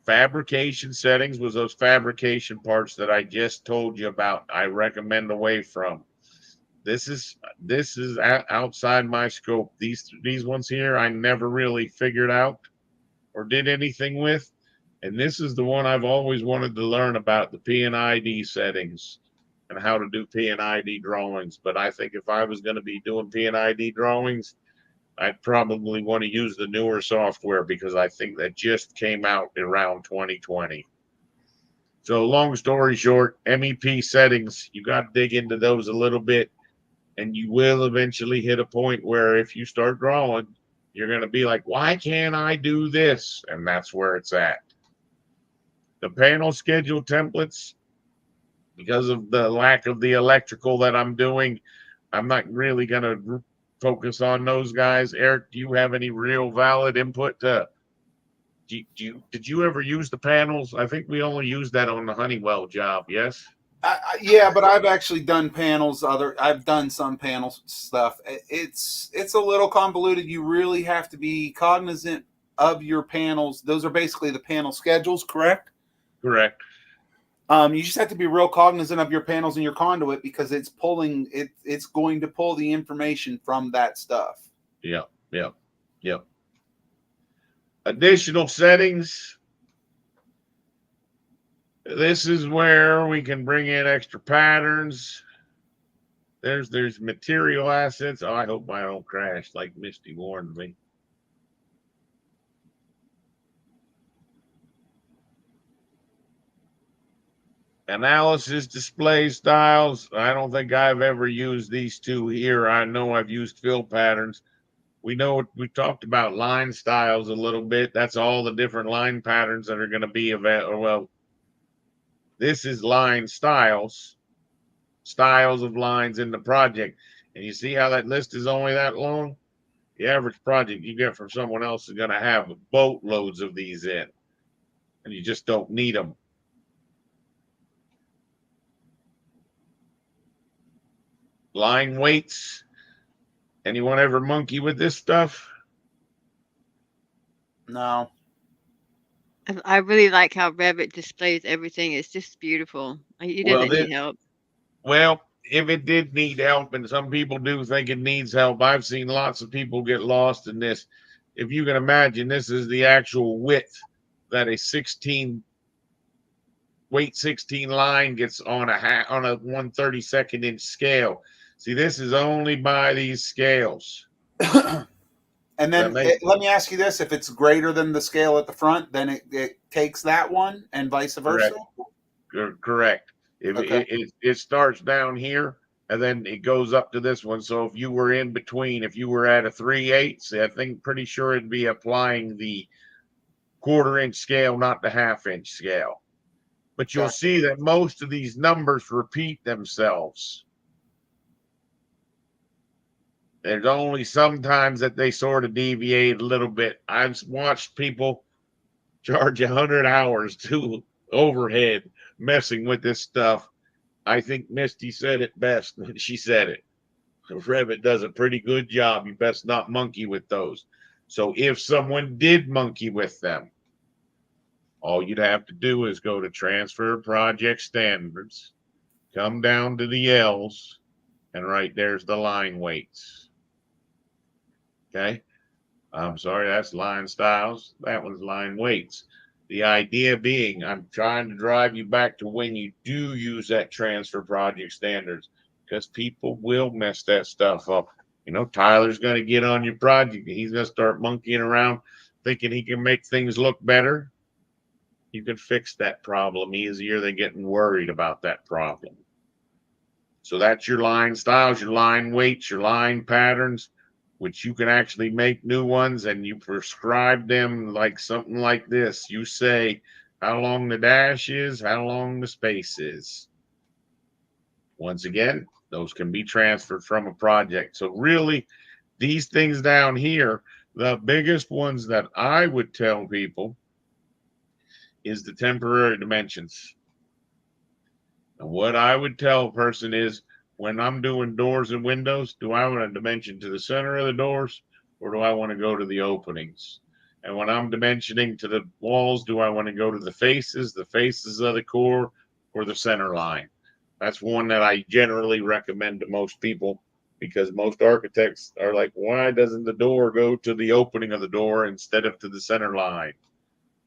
Speaker 1: Fabrication settings was those fabrication parts that I just told you about. I recommend away from. This is outside my scope. These ones here I never really figured out or did anything with. And this is the one I've always wanted to learn about, the P&ID settings and how to do P&ID drawings. But I think if I was going to be doing P&ID drawings, I'd probably want to use the newer software because I think that just came out around 2020. So long story short, MEP settings, you got to dig into those a little bit, and you will eventually hit a point where if you start drawing, you're going to be like, why can't I do this? And that's where it's at. The panel schedule templates, because of the lack of the electrical that I'm doing, I'm not really going to focus on those guys. Eric, do you have any real valid input to did you ever use the panels? I think we only used that on the Honeywell job. Yes.
Speaker 2: Yeah, but I've actually done panels. I've done some panel stuff. It's a little convoluted. You really have to be cognizant of your panels. Those are basically the panel schedules, correct?
Speaker 1: Correct.
Speaker 2: You just have to be real cognizant of your panels and your conduit because it's pulling it. It's going to pull the information from that stuff.
Speaker 1: Yep. Yep. Yep. Additional settings. This is where we can bring in extra patterns. There's material assets. Oh, I hope I don't crash like Misty warned me. Analysis display styles. I don't think I've ever used these two here. I know I've used fill patterns. We know we talked about line styles a little bit. That's all the different line patterns that are going to be available. Well, this is line styles of lines in the project. And you see how that list is only that long? The average project you get from someone else is going to have boatloads of these in, and you just don't need them. Line weights. Anyone ever monkey with this stuff?
Speaker 2: No.
Speaker 4: I really like how Revit displays everything. It's just beautiful. He doesn't need help.
Speaker 1: Well, if it did need help, and some people do think it needs help, I've seen lots of people get lost in this. If you can imagine, this is the actual width that a 16 line gets on a 1/32 inch scale. See, this is only by these scales.
Speaker 2: And then let me ask you this: if it's greater than the scale at the front, then it takes that one, and vice versa.
Speaker 1: Correct. It starts down here, and then it goes up to this one. So if you were in between, if you were at a 3/8, I think pretty sure it'd be applying the 1/4 inch scale, not the 1/2 inch scale. But you'll see that most of these numbers repeat themselves. There's only sometimes that they sort of deviate a little bit. I've watched people charge 100 hours to overhead messing with this stuff. I think Misty said it best when she said it. Revit does a pretty good job. You best not monkey with those. So if someone did monkey with them, all you'd have to do is go to Transfer Project Standards, come down to the L's, and right there's the line weights. Okay. I'm sorry, that's line styles. That one's line weights. The idea being, I'm trying to drive you back to when you do use that transfer project standards, because people will mess that stuff up. You know, Tyler's going to get on your project. He's going to start monkeying around thinking he can make things look better. You can fix that problem easier than getting worried about that problem. So that's your line styles, your line weights, your line patterns, which you can actually make new ones, and you prescribe them like something like this. You say how long the dash is, how long the space is. Once again, those can be transferred from a project. So really, these things down here, the biggest ones that I would tell people is the temporary dimensions. And what I would tell a person is, when I'm doing doors and windows, do I want a dimension to the center of the doors, or do I want to go to the openings? And when I'm dimensioning to the walls, do I want to go to the faces of the core, or the center line? That's one that I generally recommend to most people, because most architects are like, why doesn't the door go to the opening of the door instead of to the center line?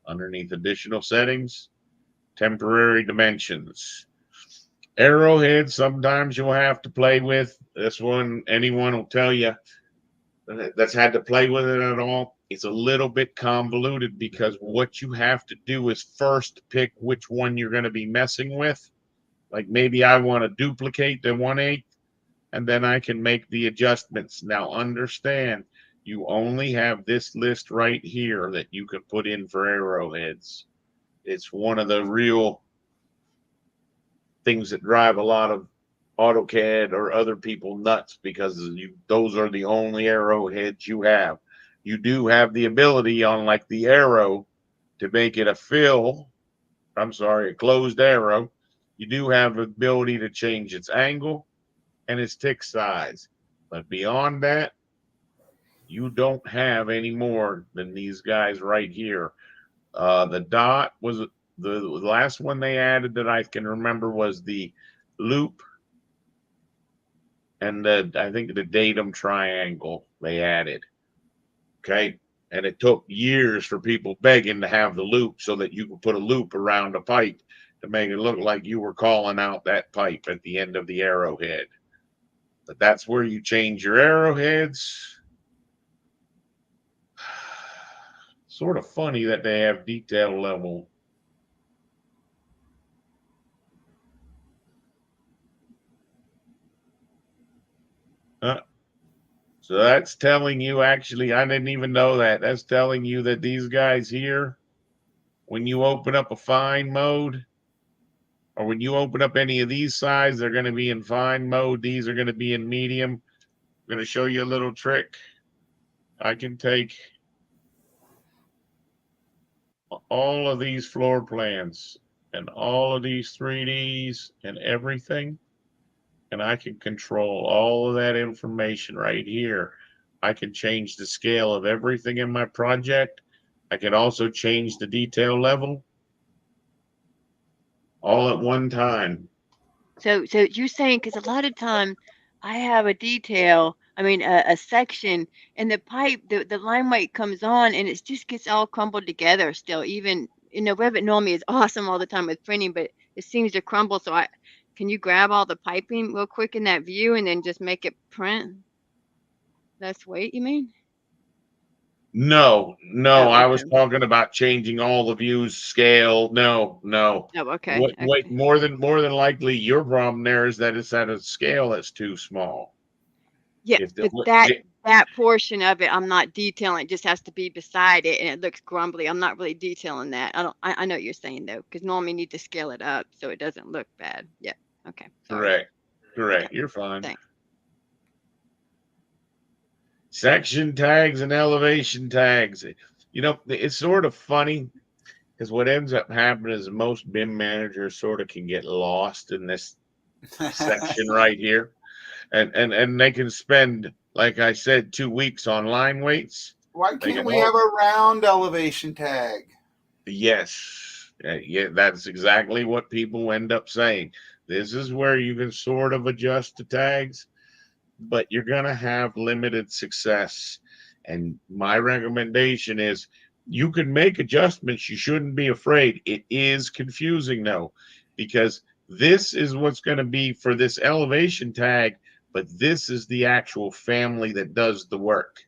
Speaker 1: Underneath additional settings, temporary dimensions. Arrowhead, sometimes you'll have to play with. This one, anyone will tell you that's had to play with it at all. It's a little bit convoluted, because what you have to do is first pick which one you're going to be messing with. Like, maybe I want to duplicate the 1/8, and then I can make the adjustments. Now, understand, you only have this list right here that you can put in for arrowheads. It's one of the real things that drive a lot of AutoCAD or other people nuts, because those are the only arrowheads you have. You do have the ability on like the arrow to make it a closed arrow. You do have the ability to change its angle and its tick size. But beyond that, you don't have any more than these guys right here. The dot was the last one they added that I can remember, was the loop, and I think the datum triangle they added. Okay. And it took years for people begging to have the loop, so that you could put a loop around a pipe to make it look like you were calling out that pipe at the end of the arrowhead. But that's where you change your arrowheads. Sort of funny that they have detail level. So that's telling you, actually, I didn't even know that. That's telling you that these guys here, when you open up a fine mode, or when you open up any of these sides, they're going to be in fine mode. These are going to be in medium. I'm going to show you a little trick. I can take all of these floor plans and all of these 3Ds and everything, and I can control all of that information right here. I can change the scale of everything in my project. I can also change the detail level all at one time.
Speaker 4: So you're saying, because a lot of time I have a detail, I mean a section, and the pipe, the line weight comes on, and it just gets all crumbled together still. Even, Revit normally is awesome all the time with printing, but it seems to crumble. So can you grab all the piping real quick in that view and then just make it print less weight, you mean?
Speaker 1: No,
Speaker 4: Oh,
Speaker 1: I was
Speaker 4: okay.
Speaker 1: talking about changing all the views scale. No.
Speaker 4: Oh, okay.
Speaker 1: What more than likely your problem there is that it's at a scale that's too small.
Speaker 4: Yeah,
Speaker 1: If
Speaker 4: but
Speaker 1: the,
Speaker 4: that portion of it, I'm not detailing. It just has to be beside it, and it looks grumbly. I'm not really detailing that. I know what you're saying though, because normally you need to scale it up so it doesn't look bad. Yeah. Okay. Sorry.
Speaker 1: correct.
Speaker 4: Okay.
Speaker 1: You're fine.
Speaker 4: Thanks.
Speaker 1: Section tags and elevation tags. It's sort of funny, because what ends up happening is most BIM managers sort of can get lost in this section right here, and they can spend, like I said, 2 weeks on line weights.
Speaker 2: Why can't we have a round elevation tag?
Speaker 1: Yes. Yeah, that's exactly what people end up saying. This is where you can sort of adjust the tags, but you're going to have limited success. And my recommendation is, you can make adjustments. You shouldn't be afraid. It is confusing though, because this is what's going to be for this elevation tag, but this is the actual family that does the work.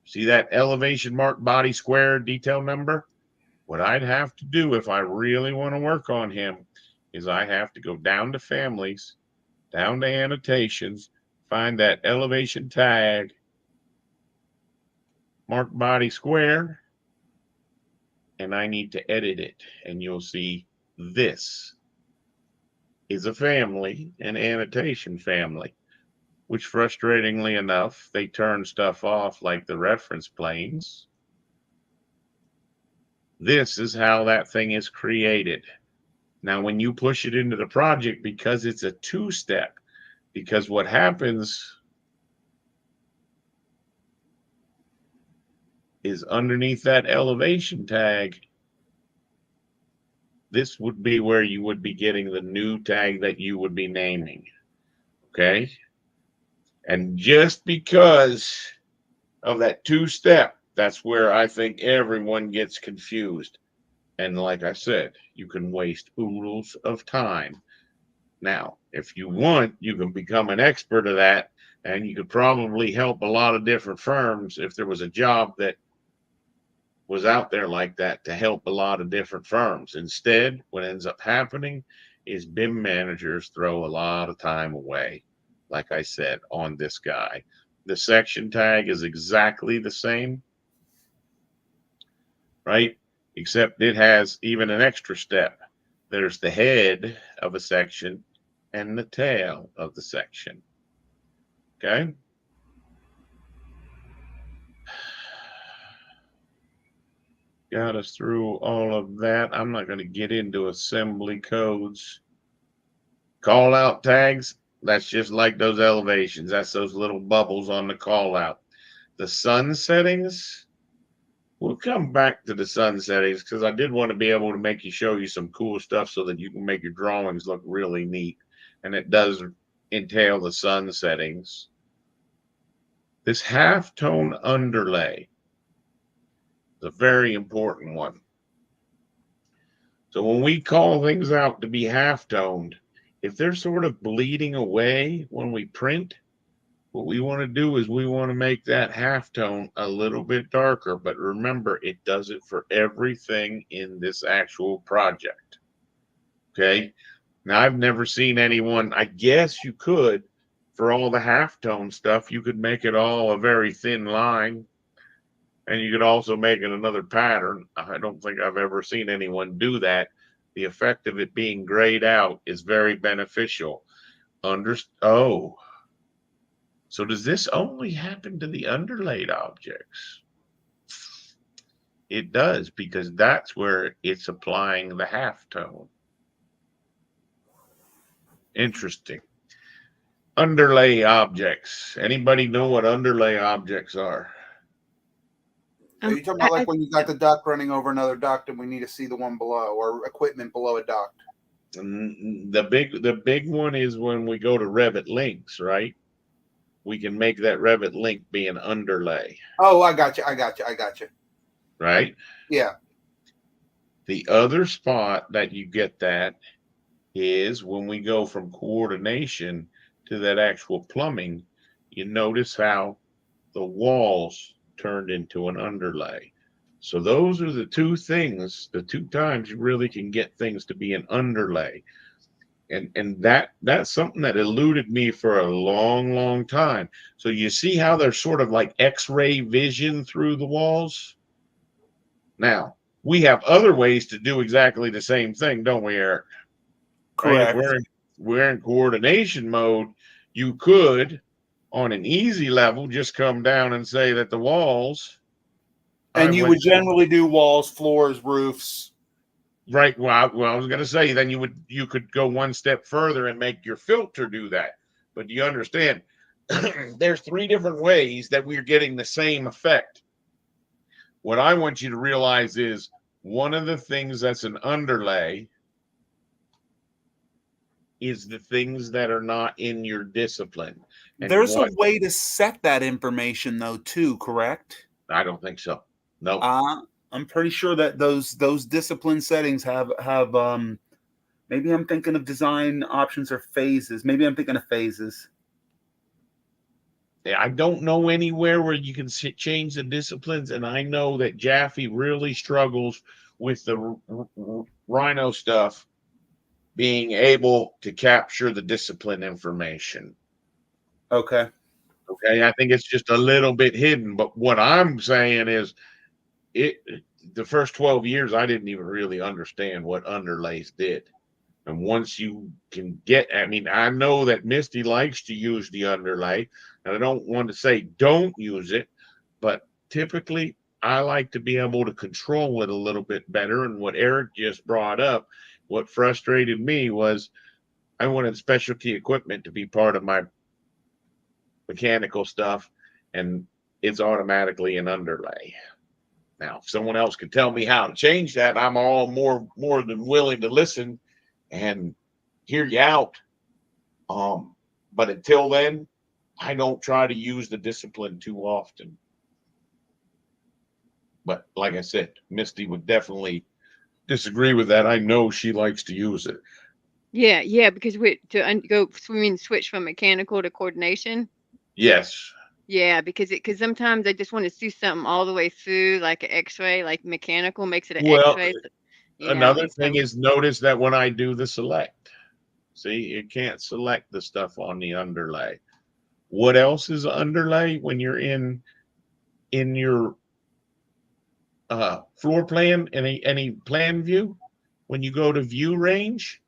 Speaker 1: See that elevation mark body square detail number? What I'd have to do if I really want to work on him is I have to go down to families, down to annotations, find that elevation tag, mark body square, and I need to edit it. And you'll see this is a family, an annotation family, which frustratingly enough, they turn stuff off like the reference planes. This is how that thing is created. Now, when you push it into the project, because it's a two-step, because what happens is underneath that elevation tag, this would be where you would be getting the new tag that you would be naming. Okay. And just because of that two-step, that's where I think everyone gets confused. And like I said, you can waste oodles of time. Now, if you want, you can become an expert of that, and you could probably help a lot of different firms if there was a job that was out there like that to help a lot of different firms. Instead, what ends up happening is BIM managers throw a lot of time away, like I said, on this guy. The section tag is exactly the same, right? Except it has even an extra step. There's the head of a section and the tail of the section. Okay. Got us through all of that. I'm not going to get into assembly codes. Call out tags, that's just like those elevations. That's those little bubbles on the call out. The sun settings, we'll come back to the sun settings because I did want to be able to make you show you some cool stuff so that you can make your drawings look really neat. And it does entail the sun settings. This halftone underlay is a very important one. So when we call things out to be half-toned, if they're sort of bleeding away when we print, what we want to do is we want to make that halftone a little bit darker. But remember, it does it for everything in this actual project. Okay. Now, I've never seen anyone, I guess you could, for all the halftone stuff, you could make it all a very thin line. And you could also make it another pattern. I don't think I've ever seen anyone do that. The effect of it being grayed out is very beneficial. Oh, so does this only happen to the underlaid objects? It does, because that's where it's applying the halftone. Interesting. Underlay objects. Anybody know what underlay objects are?
Speaker 2: Are you talking about like when you got the duct running over another duct and we need to see the one below, or equipment below a duct?
Speaker 1: The big one is when we go to Revit links, right? We can make that Revit link be an underlay.
Speaker 2: Oh, I got you.
Speaker 1: Right?
Speaker 2: Yeah.
Speaker 1: The other spot that you get that is when we go from coordination to that actual plumbing. You notice how the walls turned into an underlay. So those are the two things, the two times you really can get things to be an underlay. And that's something that eluded me for a long time. So you see how there's sort of like X-ray vision through the walls? Now, we have other ways to do exactly the same thing, don't we, Eric?
Speaker 2: Correct.
Speaker 1: Right? If we're in coordination mode, you could, on an easy level, just come down and say that the walls.
Speaker 2: And you would generally do walls, floors, roofs.
Speaker 1: Right. Well, I was going to say, then you could go one step further and make your filter do that. But you understand, there's three different ways that we're getting the same effect. What I want you to realize is one of the things that's an underlay is the things that are not in your discipline. And
Speaker 2: there's a way to set that information though, too, correct?
Speaker 1: I don't think so. No.
Speaker 2: I'm pretty sure that those discipline settings have maybe I'm thinking of design options or phases. Maybe I'm thinking of phases.
Speaker 1: I don't know anywhere where you can change the disciplines, and I know that Jaffe really struggles with the Rhino stuff being able to capture the discipline information.
Speaker 2: Okay.
Speaker 1: Okay, I think it's just a little bit hidden, but what I'm saying is the first 12 years I didn't even really understand what underlays did. And once you can get, I mean, I know that Misty likes to use the underlay, and I don't want to say don't use it, but typically I like to be able to control it a little bit better. And what Eric just brought up, what frustrated me was I wanted specialty equipment to be part of my mechanical stuff, and it's automatically an underlay. Now, if someone else could tell me how to change that, I'm all more than willing to listen and hear you out. But until then, I don't try to use the discipline too often. But like I said, Misty would definitely disagree with that. I know she likes to use it.
Speaker 4: Yeah, yeah, because we go swimming switch from mechanical to coordination.
Speaker 1: Yes.
Speaker 4: Yeah, because sometimes I just want to see something all the way through, like an X-ray, like mechanical makes it an
Speaker 1: Well,
Speaker 4: X-ray.
Speaker 1: another
Speaker 4: And
Speaker 1: thing
Speaker 4: so
Speaker 1: is notice that when I do the select, see, it can't select the stuff on the underlay. What else is underlay when you're in your floor plan, any plan view? When you go to view range,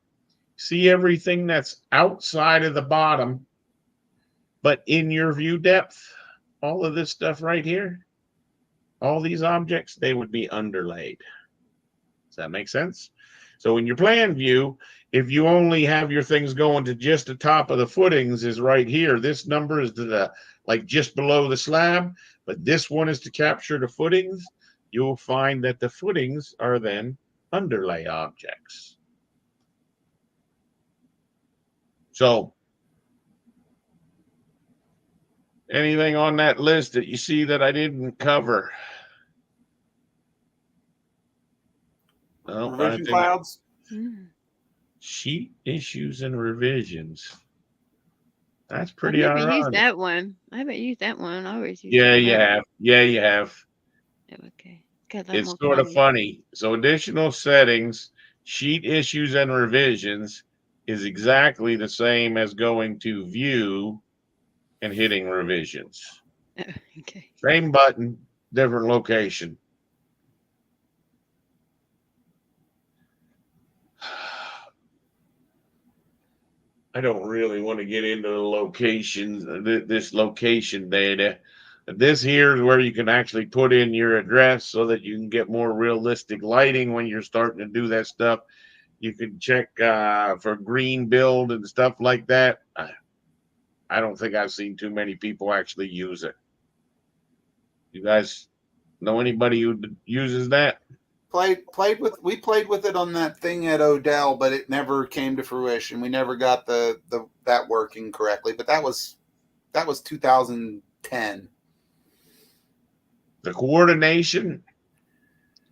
Speaker 1: see everything that's outside of the bottom, but in your view depth, all of this stuff right here, all these objects, they would be underlaid. Does that make sense? So in your plan view, if you only have your things going to just the top of the footings is right here. This number is to the like just below the slab, but this one is to capture the footings. You'll find that the footings are then underlay objects. So anything on that list that you see that I didn't cover? No, I
Speaker 2: Revision
Speaker 1: think
Speaker 2: clouds.
Speaker 1: sheet issues and revisions. That's
Speaker 4: I've
Speaker 1: pretty
Speaker 4: never used
Speaker 1: ironic.
Speaker 4: that one. I haven't used that one. I always use
Speaker 1: Yeah,
Speaker 4: the
Speaker 1: you
Speaker 4: other.
Speaker 1: have. Yeah, you have.
Speaker 4: Oh, okay. Got a lot
Speaker 1: It's
Speaker 4: more
Speaker 1: sort of
Speaker 4: columns.
Speaker 1: funny. So additional settings, sheet issues and revisions is exactly the same as going to view and hitting revisions.
Speaker 4: Oh, okay.
Speaker 1: Same button, different location. I don't really want to get into the locations, this location data. This here is where you can actually put in your address so that you can get more realistic lighting when you're starting to do that stuff. You can check for green build and stuff like that. I don't think I've seen too many people actually use it. You guys know anybody who uses that?
Speaker 2: We played with it on that thing at Odell, but it never came to fruition. We never got the that working correctly. But that was 2010.
Speaker 1: The coordination.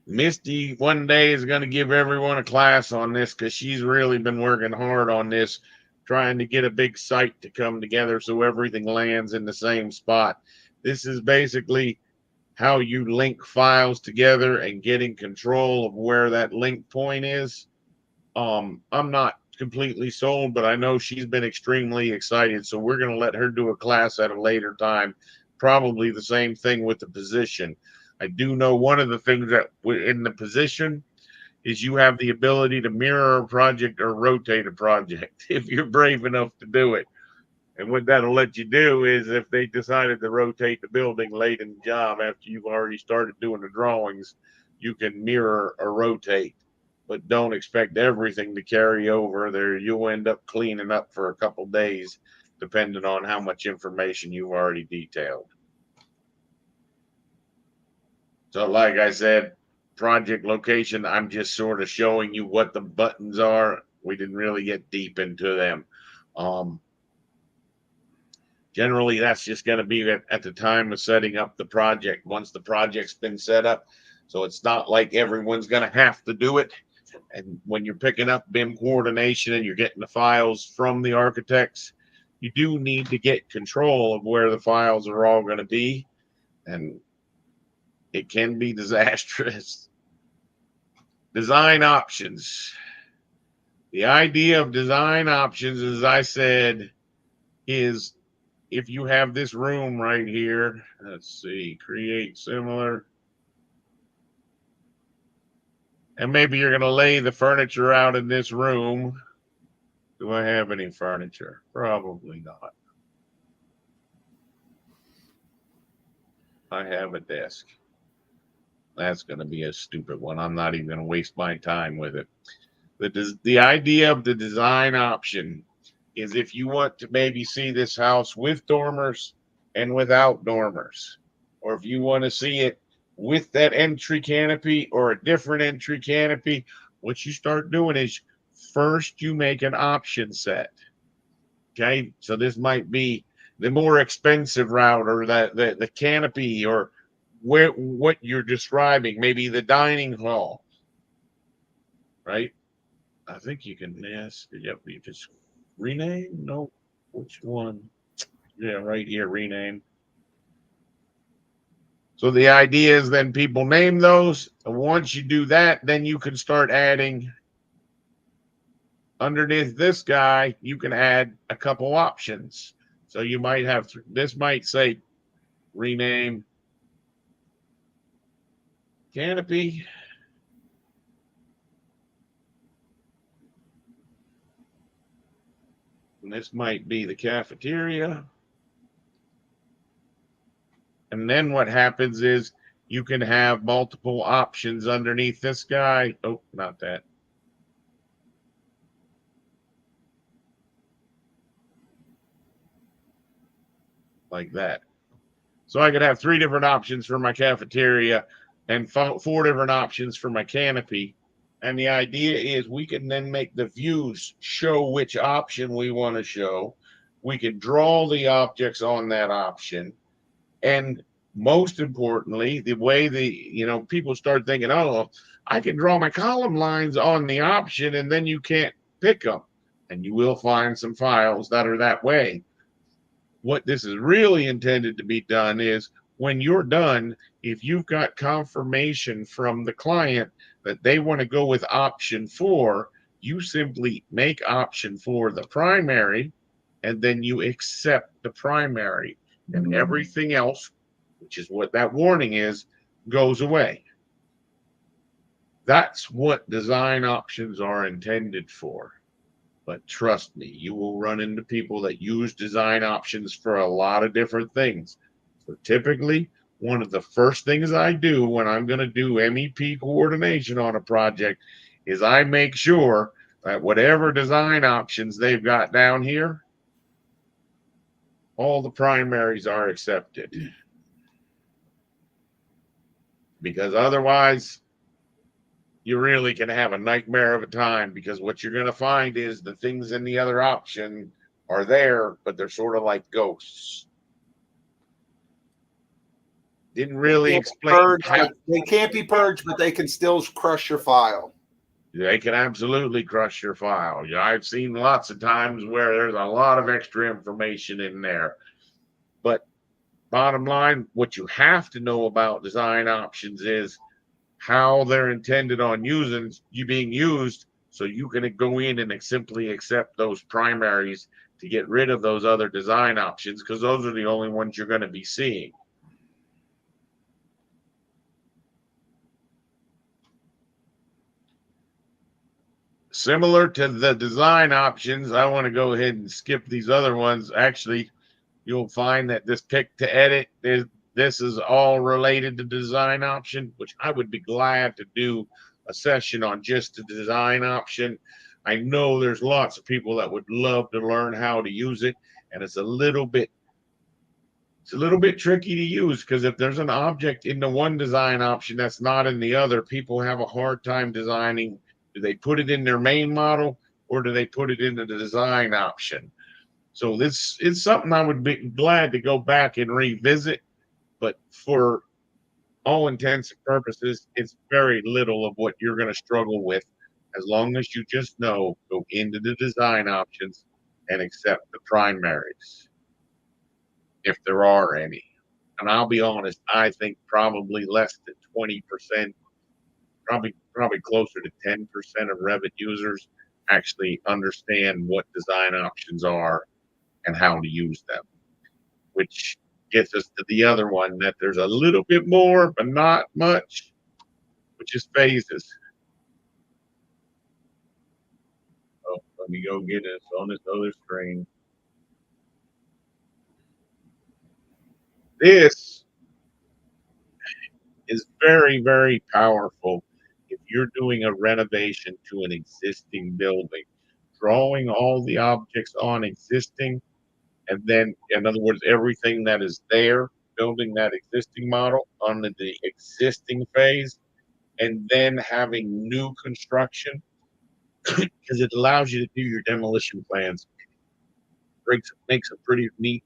Speaker 1: Misty one day is going to give everyone a class on this because she's really been working hard on this, trying to get a big site to come together so everything lands in the same spot. This is basically how you link files together and getting control of where that link point is. I'm not completely sold, but I know she's been extremely excited. So we're going to let her do a class at a later time. Probably the same thing with the position. I do know one of the things that in the position is you have the ability to mirror a project or rotate a project if you're brave enough to do it. And what that'll let you do is if they decided to rotate the building late in the job after you've already started doing the drawings, you can mirror or rotate. But don't expect everything to carry over there. You'll end up cleaning up for a couple days, depending on how much information you've already detailed. So, like I said, project location, I'm just sort of showing you what the buttons are. We didn't really get deep into them. Generally, that's just going to be at the time of setting up the project. Once the project's been set up, So it's not like everyone's going to have to do it. And when you're picking up BIM coordination and you're getting the files from the architects, you do need to get control of where the files are all going to be. And it can be disastrous. Design options. The idea of design options, as I said, is if you have this room right here, let's see, create similar. And maybe you're going to lay the furniture out in this room. Do I have any furniture? Probably not. I have a desk. That's going to be a stupid one. I'm not even going to waste my time with it. The idea of the design option is if you want to maybe see this house with dormers and without dormers, or if you want to see it with that entry canopy or a different entry canopy, what you start doing is first you make an option set. Okay, so this might be the more expensive route, or the canopy, or what you're describing, maybe the dining hall, right? I think you can, yes, yep, you just rename, no, which one? Yeah, right here, rename. So the idea is then people name those, and once you do that, then you can start adding underneath this guy, you can add a couple options. So you might have, this might say rename canopy. And this might be the cafeteria. And then what happens is you can have multiple options underneath this guy. Oh, not that. Like that. So I could have 3 different options for my cafeteria and 4 different options for my canopy. And the idea is we can then make the views show which option we want to show. We can draw the objects on that option. And most importantly, the way people start thinking, oh, I can draw my column lines on the option and then you can't pick them. And you will find some files that are that way. What this is really intended to be done is when you're done, if you've got confirmation from the client that they want to go with option 4, you simply make option 4 the primary, and then you accept the primary, and everything else, which is what that warning is, goes away. That's what design options are intended for. But trust me, you will run into people that use design options for a lot of different things. So typically, one of the first things I do when I'm going to do MEP coordination on a project is I make sure that whatever design options they've got down here, all the primaries are accepted. Because otherwise, you really can have a nightmare of a time, because what you're going to find is the things in the other option are there, but they're sort of like ghosts. Didn't really explain how
Speaker 2: they can't be purged, but they can still crush your file.
Speaker 1: They can absolutely crush your file. I've seen lots of times where there's a lot of extra information in there. But bottom line, what you have to know about design options is how they're intended on being used, so you can go in and simply accept those primaries to get rid of those other design options, because those are the only ones you're going to be seeing. Similar to the design options, I want to go ahead and skip these other ones. Actually, you'll find that this pick to edit this is all related to design option, which I would be glad to do a session on just the design option. I know there's lots of people that would love to learn how to use it, and it's a little bit tricky to use, because if there's an object in the one design option that's not in the other, people have a hard time designing. Do they put it in their main model, or do they put it into the design option? So this is something I would be glad to go back and revisit. But for all intents and purposes, it's very little of what you're going to struggle with as long as you just know, go into the design options and accept the primaries, if there are any. And I'll be honest, I think probably less than 20%, probably closer to 10% of Revit users actually understand what design options are and how to use them, which gets us to the other one that there's a little bit more, but not much, which is phases. Oh, let me go get it on this other screen. This is very, very powerful if you're doing a renovation to an existing building. Drawing all the objects on existing, and then, in other words, everything that is there, building that existing model on the existing phase, and then having new construction, because it allows you to do your demolition plans. Makes a pretty neat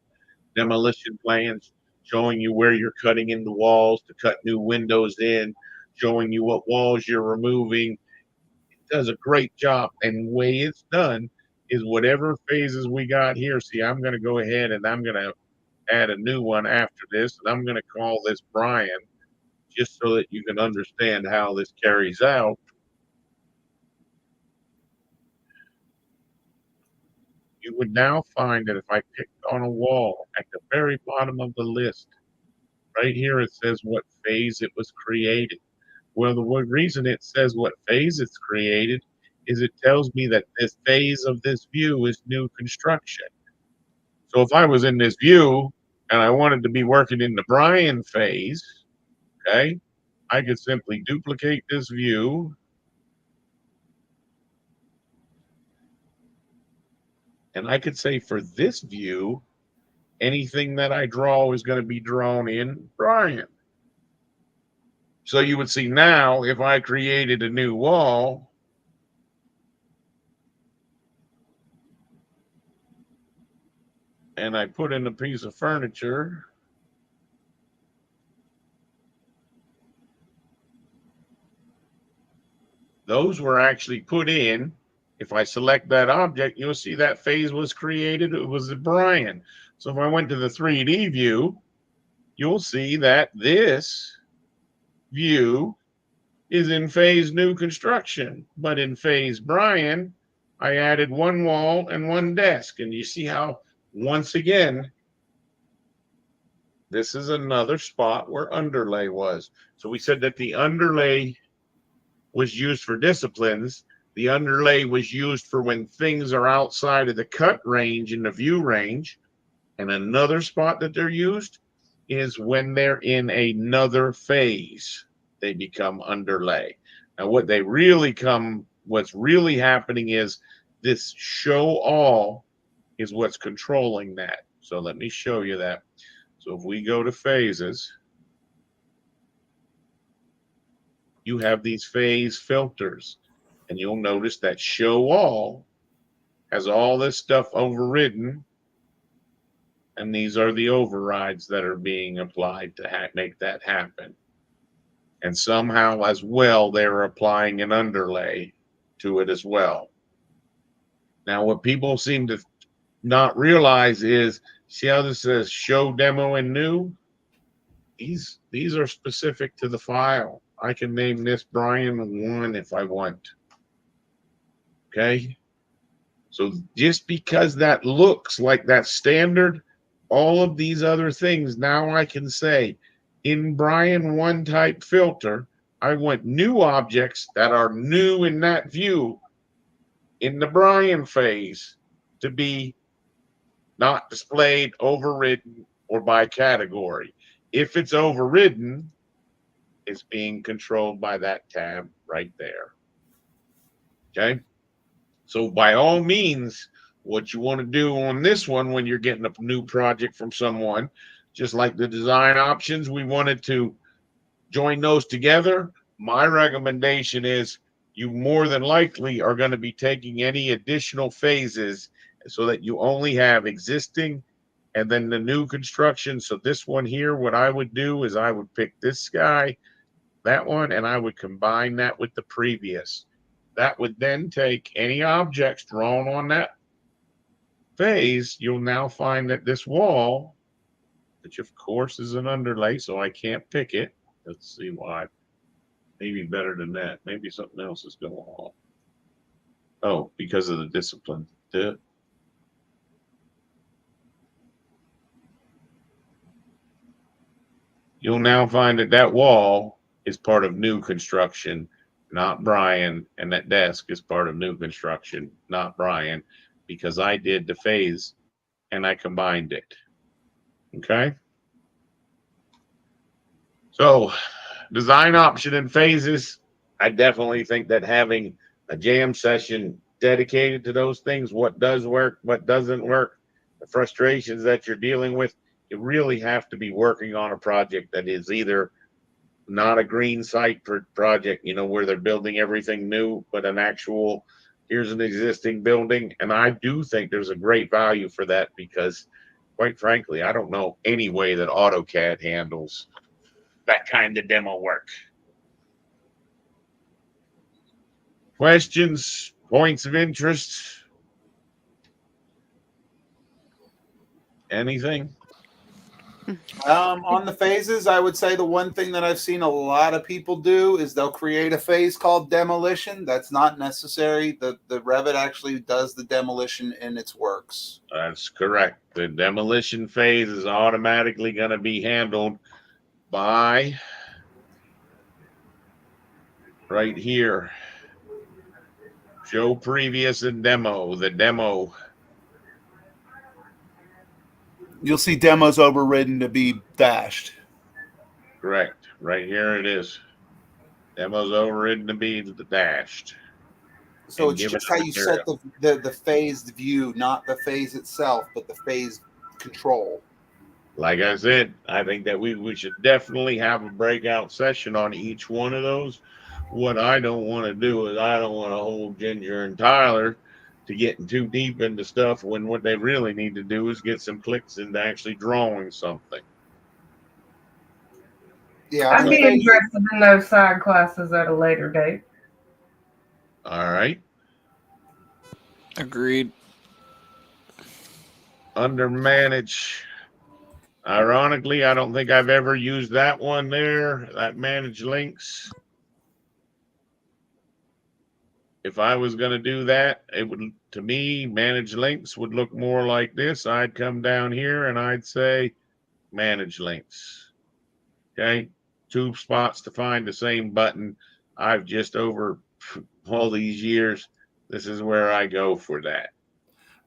Speaker 1: demolition plans showing you where you're cutting in the walls to cut new windows in, showing you what walls you're removing. It does a great job. And the way it's done is whatever phases we got here. See, I'm going to go ahead and I'm going to add a new one after this, and I'm going to call this Brian, just so that you can understand how this carries out. You would now find that if I picked on a wall at the very bottom of the list, right here it says what phase it was created. Well, the reason it says what phase it's created is it tells me that this phase of this view is new construction. So if I was in this view and I wanted to be working in the Brian phase, okay, I could simply duplicate this view and I could say for this view, anything that I draw is going to be drawn in Brian. So you would see now if I created a new wall, and I put in a piece of furniture, those were actually put in. If I select that object, you'll see that phase was created. It was a Brian. So if I went to the 3D view, you'll see that this view is in phase new construction. But in phase Brian, I added one wall and one desk. And you see how, once again, this is another spot where underlay was. So we said that the underlay was used for disciplines. The underlay was used for when things are outside of the cut range and the view range. And another spot that they're used is when they're in another phase, they become underlay. Now, what's really happening is this show all is what's controlling that. So let me show you that. So if we go to phases, you have these phase filters, and you'll notice that show all has all this stuff overridden, and these are the overrides that are being applied to make that happen. And somehow as well, they're applying an underlay to it as well. Now, what people seem to not realize is, see how this says show demo and new? These are specific to the file. I can name this Brian 1 if I want. Okay. So just because that looks like that standard, all of these other things, now I can say in Brian 1 type filter, I want new objects that are new in that view in the Brian phase to be not displayed, overridden, or by category. If it's overridden, it's being controlled by that tab right there. Okay. So by all means, what you want to do on this one when you're getting a new project from someone, just like the design options, we wanted to join those together. My recommendation is you more than likely are going to be taking any additional phases so that you only have existing and then the new construction. So this one here, what I would do is I would pick this guy, that one, and I would combine that with the previous. That would then take any objects drawn on that phase. You'll now find that this wall, which of course is an underlay, so I can't pick it. Let's see why. Maybe better than that. Maybe something else is going on. Oh, because of the discipline. You'll now find that that wall is part of new construction, not Brian, and that desk is part of new construction, not Brian, because I did the phase and I combined it. Okay? So, design option and phases. I definitely think that having a jam session dedicated to those things, what does work, what doesn't work, the frustrations that you're dealing with, you really have to be working on a project that is either not a green site project, you know, where they're building everything new, but an actual, here's an existing building. And I do think there's a great value for that because, quite frankly, I don't know any way that AutoCAD handles that kind of demo work. Questions, points of interest, anything?
Speaker 2: On the phases, I would say the one thing that I've seen a lot of people do is they'll create a phase called demolition. That's not necessary. The Revit actually does the demolition in its works.
Speaker 1: That's correct. The demolition phase is automatically going to be handled by right here. Show previous and demo. The demo.
Speaker 2: You'll see demos overridden to be dashed.
Speaker 1: Correct. Right here it is. Demo's overridden to be dashed.
Speaker 2: So
Speaker 1: And
Speaker 2: it's
Speaker 1: given
Speaker 2: just how
Speaker 1: the
Speaker 2: you set the phased view, not the phase itself, but the phase control.
Speaker 1: Like I said, I think that we should definitely have a breakout session on each one of those. What I don't want to do is I don't want to hold Ginger and Tyler to getting too deep into stuff when what they really need to do is get some clicks into actually drawing something.
Speaker 2: Yeah,
Speaker 5: I'd be interested in those side classes at a later date.
Speaker 1: All right.
Speaker 3: Agreed.
Speaker 1: Under manage. Ironically, I don't think I've ever used that one there, that manage links. If I was going to do that, it would, to me, manage links would look more like this. I'd come down here and I'd say manage links. Okay. 2 spots to find the same button. I've just over all these years, this is where I go for that.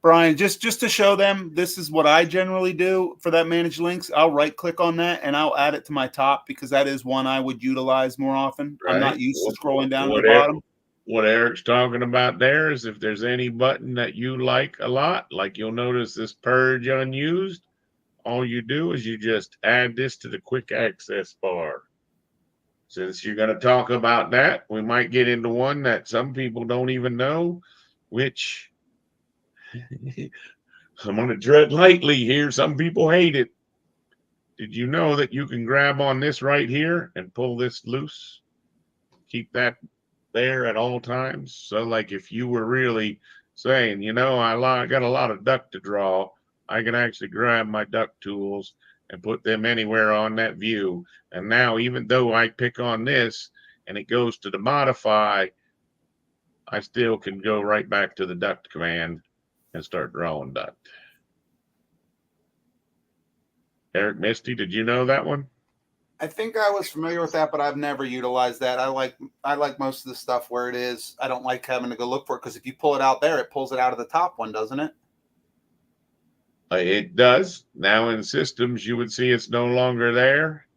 Speaker 2: Brian, just to show them, this is what I generally do for that manage links. I'll right click on that and I'll add it to my top because that is one I would utilize more often. Right. I'm not used to scrolling down to the bottom.
Speaker 1: What Eric's talking about there is if there's any button that you like a lot, like you'll notice this purge unused, all you do is you just add this to the quick access bar. Since you're going to talk about that, we might get into one that some people don't even know, which I'm going to tread lightly here. Some people hate it. Did you know that you can grab on this right here and pull this loose? Keep that there at all times. So like if you were really saying, you know, I got a lot of duct to draw, I can actually grab my duct tools and put them anywhere on that view. And now even though I pick on this and it goes to the modify, I still can go right back to the duct command and start drawing duct. Eric, Misty, did you know that one?
Speaker 2: I think I was familiar with that, but I've never utilized that. I like most of the stuff where it is. I don't like having to go look for it because if you pull it out there, it pulls it out of the top one, doesn't it?
Speaker 1: It does. Now in systems, you would see it's no longer there.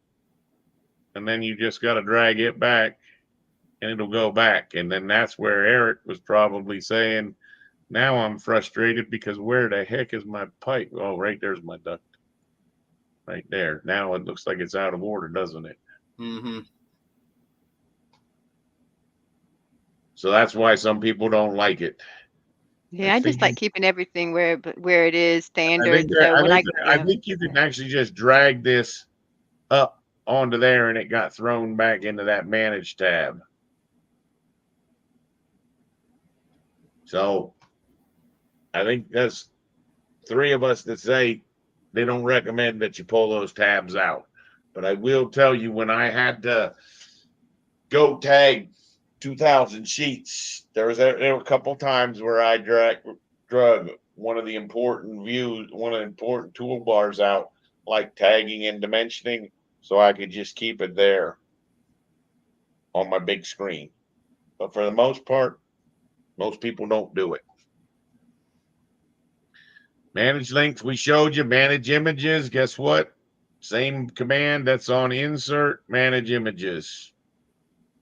Speaker 1: And then you just got to drag it back and it'll go back. And then that's where Eric was probably saying, now I'm frustrated because where the heck is my pipe? Oh, right there's my duct. Right there. Now it looks like it's out of order, doesn't it?
Speaker 2: Mm-hmm.
Speaker 1: So that's why some people don't like it.
Speaker 4: Yeah, I just
Speaker 1: think
Speaker 4: like keeping everything where it is
Speaker 1: I think
Speaker 4: standard.
Speaker 1: that,
Speaker 4: So
Speaker 1: I
Speaker 4: when
Speaker 1: think
Speaker 4: I
Speaker 1: that, I
Speaker 4: yeah.
Speaker 1: think you can actually just drag this up onto there and it got thrown back into that manage tab. So I think that's three of us that say they don't recommend that you pull those tabs out. But I will tell you, when I had to go tag 2,000 sheets, there were a couple times where I drug one of the important views, one of the important toolbars out, like tagging and dimensioning, so I could just keep it there on my big screen. But for the most part, most people don't do it. Manage length, we showed you. Manage images, guess what? Same command that's on insert, manage images.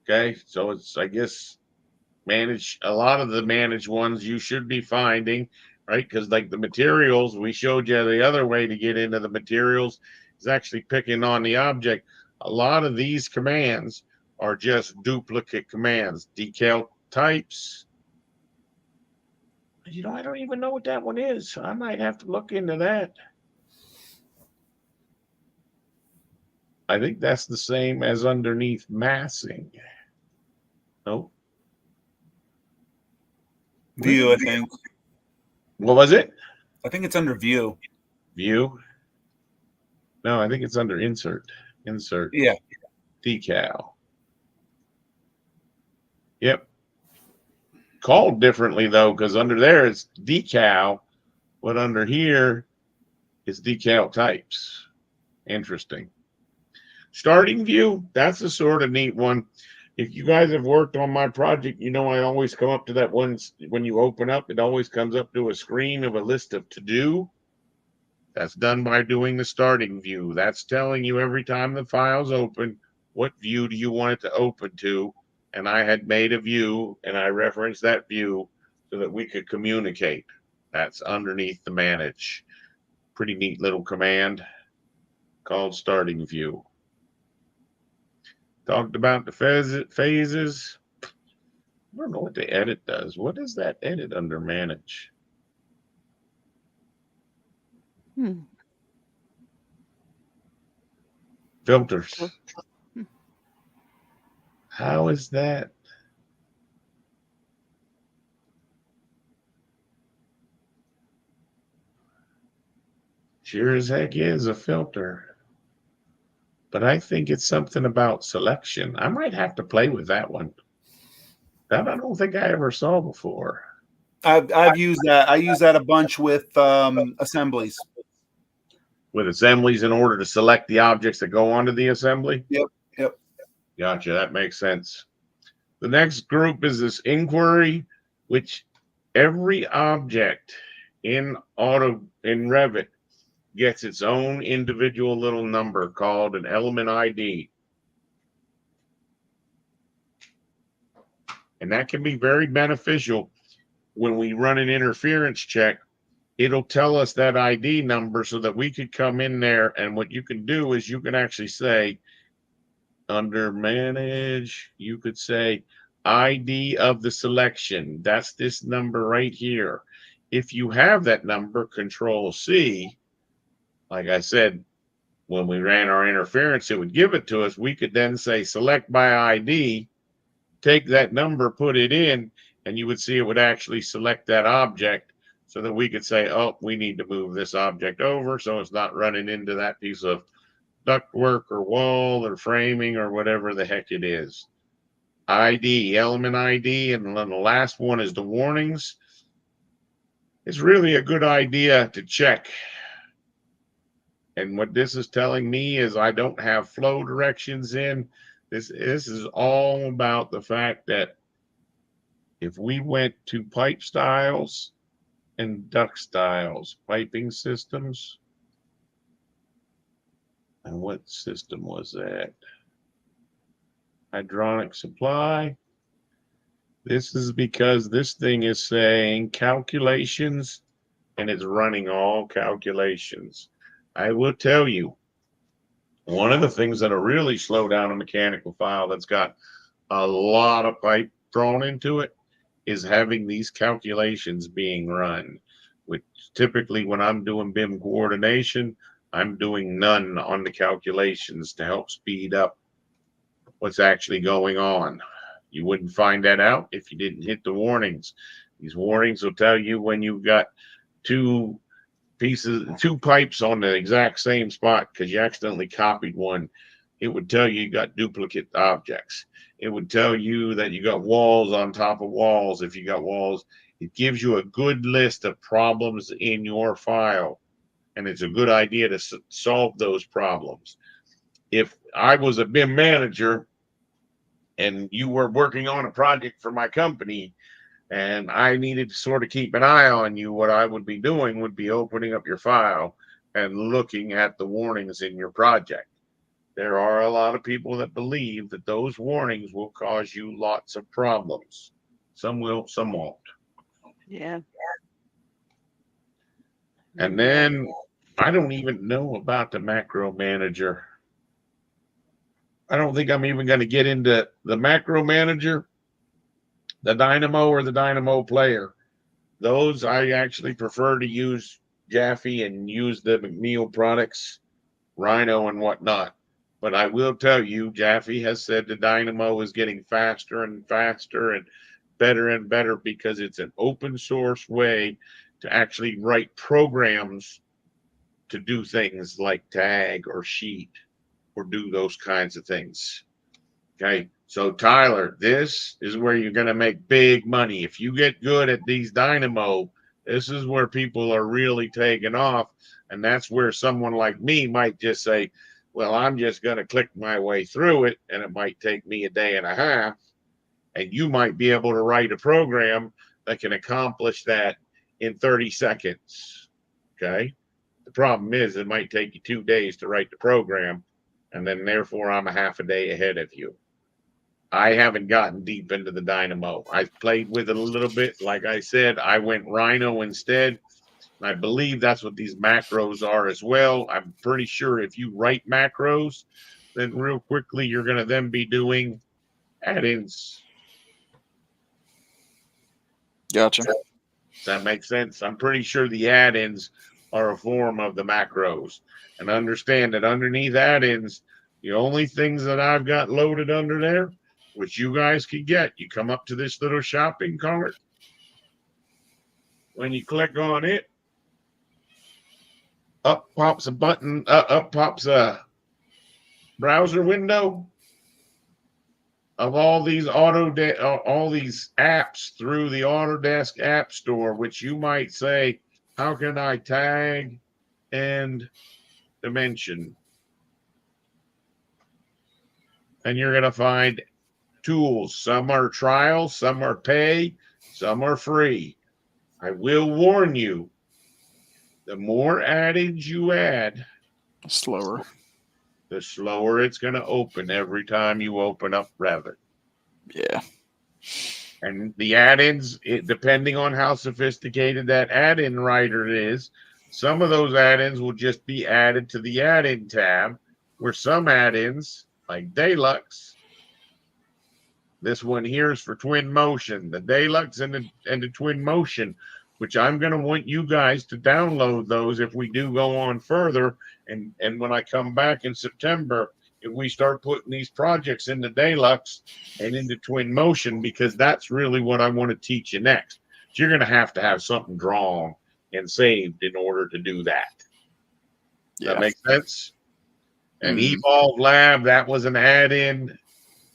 Speaker 1: Okay, so it's, I guess, manage, a lot of the managed ones you should be finding, right? Because like the materials, we showed you the other way to get into the materials is actually picking on the object. A lot of these commands are just duplicate commands. Decal types. I don't even know what that one is. I might have to look into that. I think that's the same as underneath massing. Nope.
Speaker 2: View, I think.
Speaker 1: What was it?
Speaker 2: I think it's under view.
Speaker 1: View? No, I think it's under insert. Insert.
Speaker 2: Yeah.
Speaker 1: Decal. Yep. Called differently though, because under there it's decal, but under here is decal types. Interesting. Starting view, that's a sort of neat one. If you guys have worked on my project, you know I always come up to that one when you open up, it always comes up to a screen of a list of to do. That's done by doing the starting view. That's telling you every time the file's open, what view do you want it to open to? And I had made a view and I referenced that view so that we could communicate. That's underneath the manage. Pretty neat little command called starting view. Talked about the phases. I don't know what the edit does. What is that edit under manage? Filters. How is that? Sure as heck is a filter. But I think it's something about selection. I might have to play with that one. That I don't think I ever saw before.
Speaker 2: I've used that. I use that a bunch with assemblies.
Speaker 1: With assemblies in order to select the objects that go onto the assembly?
Speaker 2: Yep.
Speaker 1: Gotcha. That makes sense. The next group is this inquiry, which every object in Revit gets its own individual little number called an element ID. And that can be very beneficial when we run an interference check. It'll tell us that ID number so that we could come in there. And what you can do is you can actually say under manage, you could say ID of the selection. That's this number right here. If you have that number, Control C, like I said, when we ran our interference, it would give it to us. We could then say select by ID, take that number, put it in, and you would see it would actually select that object so that we could say, oh, we need to move this object over so it's not running into that piece of ductwork or wall or framing or whatever the heck it is. ID, element ID, and then the last one is the warnings. It's really a good idea to check. And what this is telling me is I don't have flow directions in. This is all about the fact that if we went to pipe styles and duct styles, piping systems, and what system was that? Hydronic supply. This is because this thing is saying calculations and it's running all calculations. I will tell you, one of the things that'll really slow down a mechanical file that's got a lot of pipe drawn into it is having these calculations being run, which typically when I'm doing BIM coordination, I'm doing none on the calculations to help speed up what's actually going on. You wouldn't find that out if you didn't hit the warnings. These warnings will tell you when you've got two pipes on the exact same spot because you accidentally copied one. It would tell you got duplicate objects. It would tell you that you got walls on top of walls if you got walls. It gives you a good list of problems in your file, and it's a good idea to solve those problems. If I was a BIM manager and you were working on a project for my company and I needed to sort of keep an eye on you, what I would be doing would be opening up your file and looking at the warnings in your project. There are a lot of people that believe that those warnings will cause you lots of problems. Some will, some won't.
Speaker 4: Yeah.
Speaker 1: And then I don't even know about the macro manager. I don't think I'm even going to get into the macro manager, the Dynamo, or the Dynamo player. Those I actually prefer to use Jaffe and use the McNeil products, Rhino and whatnot. But I will tell you, Jaffe has said the Dynamo is getting faster and faster and better because it's an open source way to actually write programs to do things like tag or sheet or do those kinds of things. Okay. So Tyler, this is where you're going to make big money. If you get good at these Dynamo, this is where people are really taking off. And that's where someone like me might just say, well, I'm just going to click my way through it, and it might take me a day and a half. And you might be able to write a program that can accomplish that in 30 seconds. Okay. The problem is it might take you 2 days to write the program, and then therefore I'm a half a day ahead of you. I haven't gotten deep into the Dynamo. I've played with it a little bit. Like I said, I went Rhino instead. I believe that's what these macros are as well. I'm pretty sure if you write macros, then real quickly you're going to then be doing add-ins.
Speaker 3: Gotcha.
Speaker 1: Does that make sense? I'm pretty sure the add-ins are a form of the macros. And understand that underneath add-ins, the only things that I've got loaded under there, which you guys can get, you come up to this little shopping cart. When you click on it, up pops a button, up pops a browser window of all these all these apps through the Autodesk App Store, which you might say, how can I tag and dimension? And you're going to find tools. Some are trial, some are pay, some are free. I will warn you, the more add-ins you add,
Speaker 3: Slower.
Speaker 1: the slower it's going to open every time you open up Revit.
Speaker 3: Yeah.
Speaker 1: And the add-ins, depending on how sophisticated that add-in writer is, some of those add-ins will just be added to the add-in tab, where some add-ins, like Deluxe, this one here is for Twin Motion, the Deluxe and the Twin Motion, which I'm going to want you guys to download those if we do go on further. And when I come back in September, if we start putting these projects into Deluxe and into Twin Motion, because that's really what I want to teach you next. So you're going to have something drawn and saved in order to do that.
Speaker 3: Yeah.
Speaker 1: That makes sense? And
Speaker 3: Mhm.
Speaker 1: Evolve Lab, that was an add-in.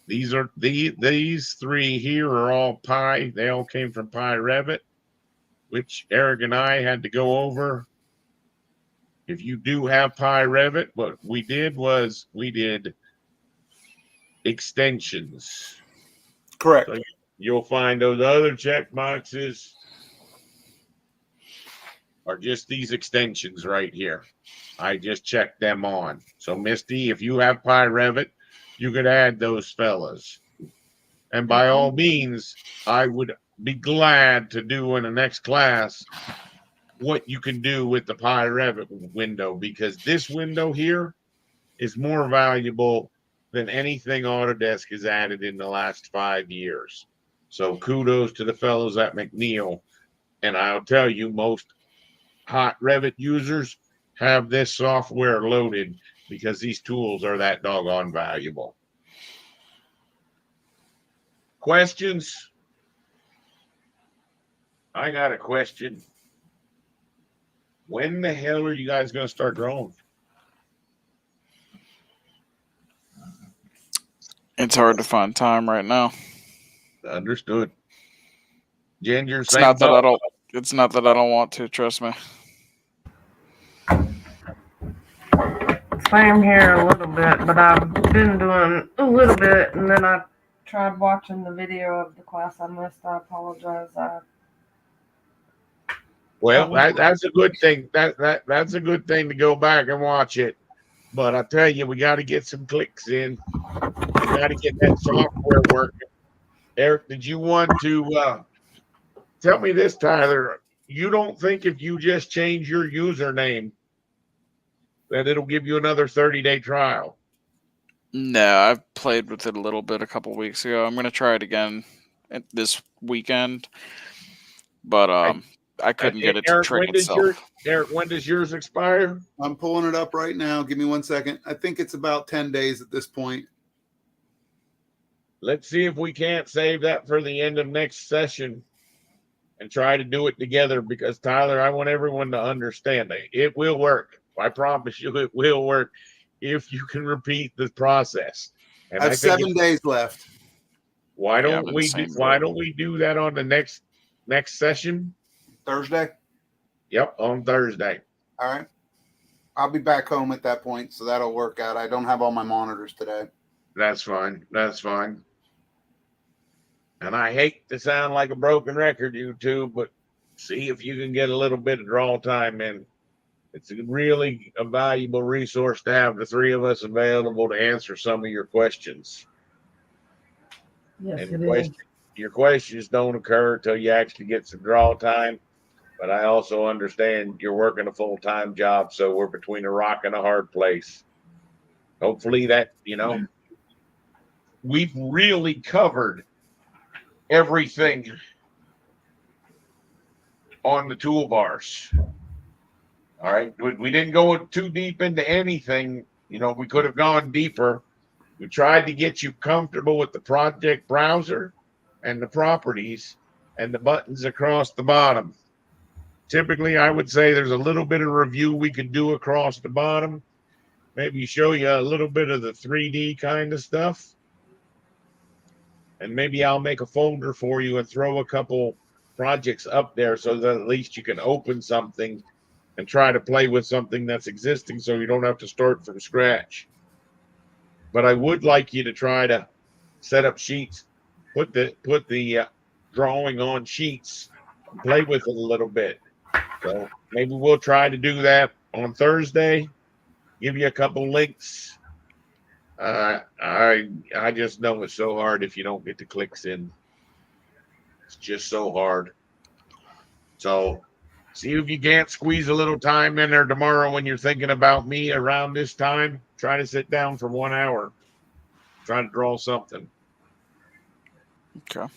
Speaker 1: These are these three here are all Pi. They all came from Pi Revit, which Eric and I had to go over. If you do have Pi Revit, what we did was we did extensions.
Speaker 2: Correct.
Speaker 1: So you'll find those other check boxes are just these extensions right here. I just checked them on. So Misty, if you have Pi Revit, you could add those fellas. And by all means, I would be glad to do in the next class what you can do with the Pi Revit window, because this window here is more valuable than anything Autodesk has added in the last 5 years. So kudos to the fellows at McNeil. And I'll tell you, most hot Revit users have this software loaded because these tools are that doggone valuable. Questions? I got a question. When the hell are you guys going to start drawing?
Speaker 3: It's hard to find time right now.
Speaker 1: Understood. Ginger,
Speaker 3: It's
Speaker 1: same
Speaker 3: not that I
Speaker 1: thought.
Speaker 3: don't. It's not that I don't want to. Trust me.
Speaker 5: Same here a little bit, but I've been doing a little bit, and then I tried watching the video of the class I missed. I apologize.
Speaker 1: Well, that's a good thing. That's a good thing to go back and watch it. But I tell you, we got to get some clicks in. We got to get that software working. Eric, did you want to tell me this, Tyler? You don't think if you just change your username that it'll give you another 30-day trial?
Speaker 3: No, I've played with it a little bit a couple weeks ago. I'm gonna try it again this weekend, but I couldn't get it to
Speaker 1: Eric,
Speaker 3: trick itself.
Speaker 1: when does yours expire?
Speaker 2: I'm pulling it up right now. Give me 1 second. I think it's about 10 days at this point.
Speaker 1: Let's see if we can't save that for the end of next session and try to do it together, because Tyler, I want everyone to understand that it will work. I promise you it will work if you can repeat the process. And
Speaker 2: I have 7 days left.
Speaker 1: Why
Speaker 3: Yeah, I'm
Speaker 1: don't
Speaker 3: in the
Speaker 1: we
Speaker 3: same
Speaker 1: why
Speaker 3: boat.
Speaker 1: don't we do that on the next session?
Speaker 2: Thursday.
Speaker 1: Yep, on Thursday.
Speaker 2: All right. I'll be back home at that point, so that'll work out. I don't have all my monitors today.
Speaker 1: That's fine. That's fine. And I hate to sound like a broken record, you two, but see if you can get a little bit of draw time in. It's really a valuable resource to have the three of us available to answer some of your questions.
Speaker 5: yes,
Speaker 1: And
Speaker 5: it is.
Speaker 1: your questions don't occur until you actually get some draw time. But I also understand you're working a full-time job, so we're between a rock and a hard place. Hopefully that, we've really covered everything on the toolbars. All right. We didn't go too deep into anything. We could have gone deeper. We tried to get you comfortable with the project browser and the properties and the buttons across the bottom. Typically, I would say there's a little bit of review we could do across the bottom. Maybe show you a little bit of the 3D kind of stuff. And maybe I'll make a folder for you and throw a couple projects up there so that at least you can open something and try to play with something that's existing so you don't have to start from scratch. But I would like you to try to set up sheets, put the drawing on sheets, and play with it a little bit. So maybe we'll try to do that on Thursday. Give you a couple links. I just know it's so hard if you don't get the clicks in. It's just so hard. So see if you can't squeeze a little time in there tomorrow when you're thinking about me around this time. Try to sit down for 1 hour. Try to draw something.
Speaker 3: Okay.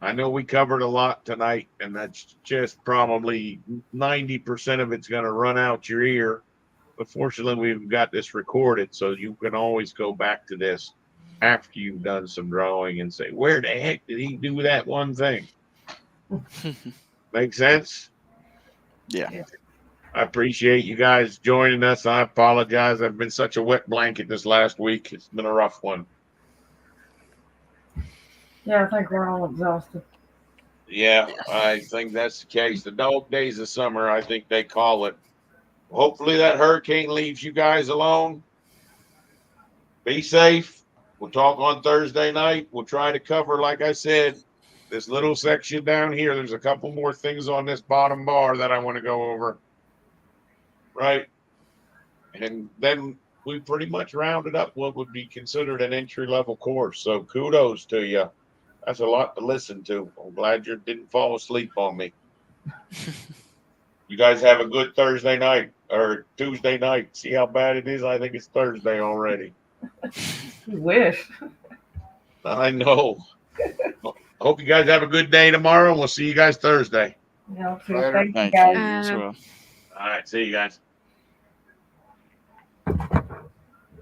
Speaker 1: I know we covered a lot tonight, and that's just probably 90% of it's going to run out your ear. But fortunately, we've got this recorded, so you can always go back to this after you've done some drawing and say, where the heck did he do that one thing? Make sense?
Speaker 3: Yeah.
Speaker 1: I appreciate you guys joining us. I apologize. I've been such a wet blanket this last week. It's been a rough one.
Speaker 5: Yeah, I think we're all exhausted.
Speaker 1: Yeah, I think that's the case. The dog days of summer, I think they call it. Hopefully that hurricane leaves you guys alone. Be safe. We'll talk on Thursday night. We'll try to cover, like I said, this little section down here. There's a couple more things on this bottom bar that I want to go over. Right. And then we pretty much rounded up what would be considered an entry-level course. So kudos to you. That's a lot to listen to. I'm glad you didn't fall asleep on me. You guys have a good Thursday night or Tuesday night. See how bad it is? I think it's Thursday already.
Speaker 5: You wish.
Speaker 1: I know. Hope you guys have a good day tomorrow. We'll see you guys Thursday.
Speaker 5: You know, too.
Speaker 2: Later.
Speaker 5: Thank you
Speaker 3: Thank
Speaker 5: guys.
Speaker 3: you. as well.
Speaker 1: All right. See you guys.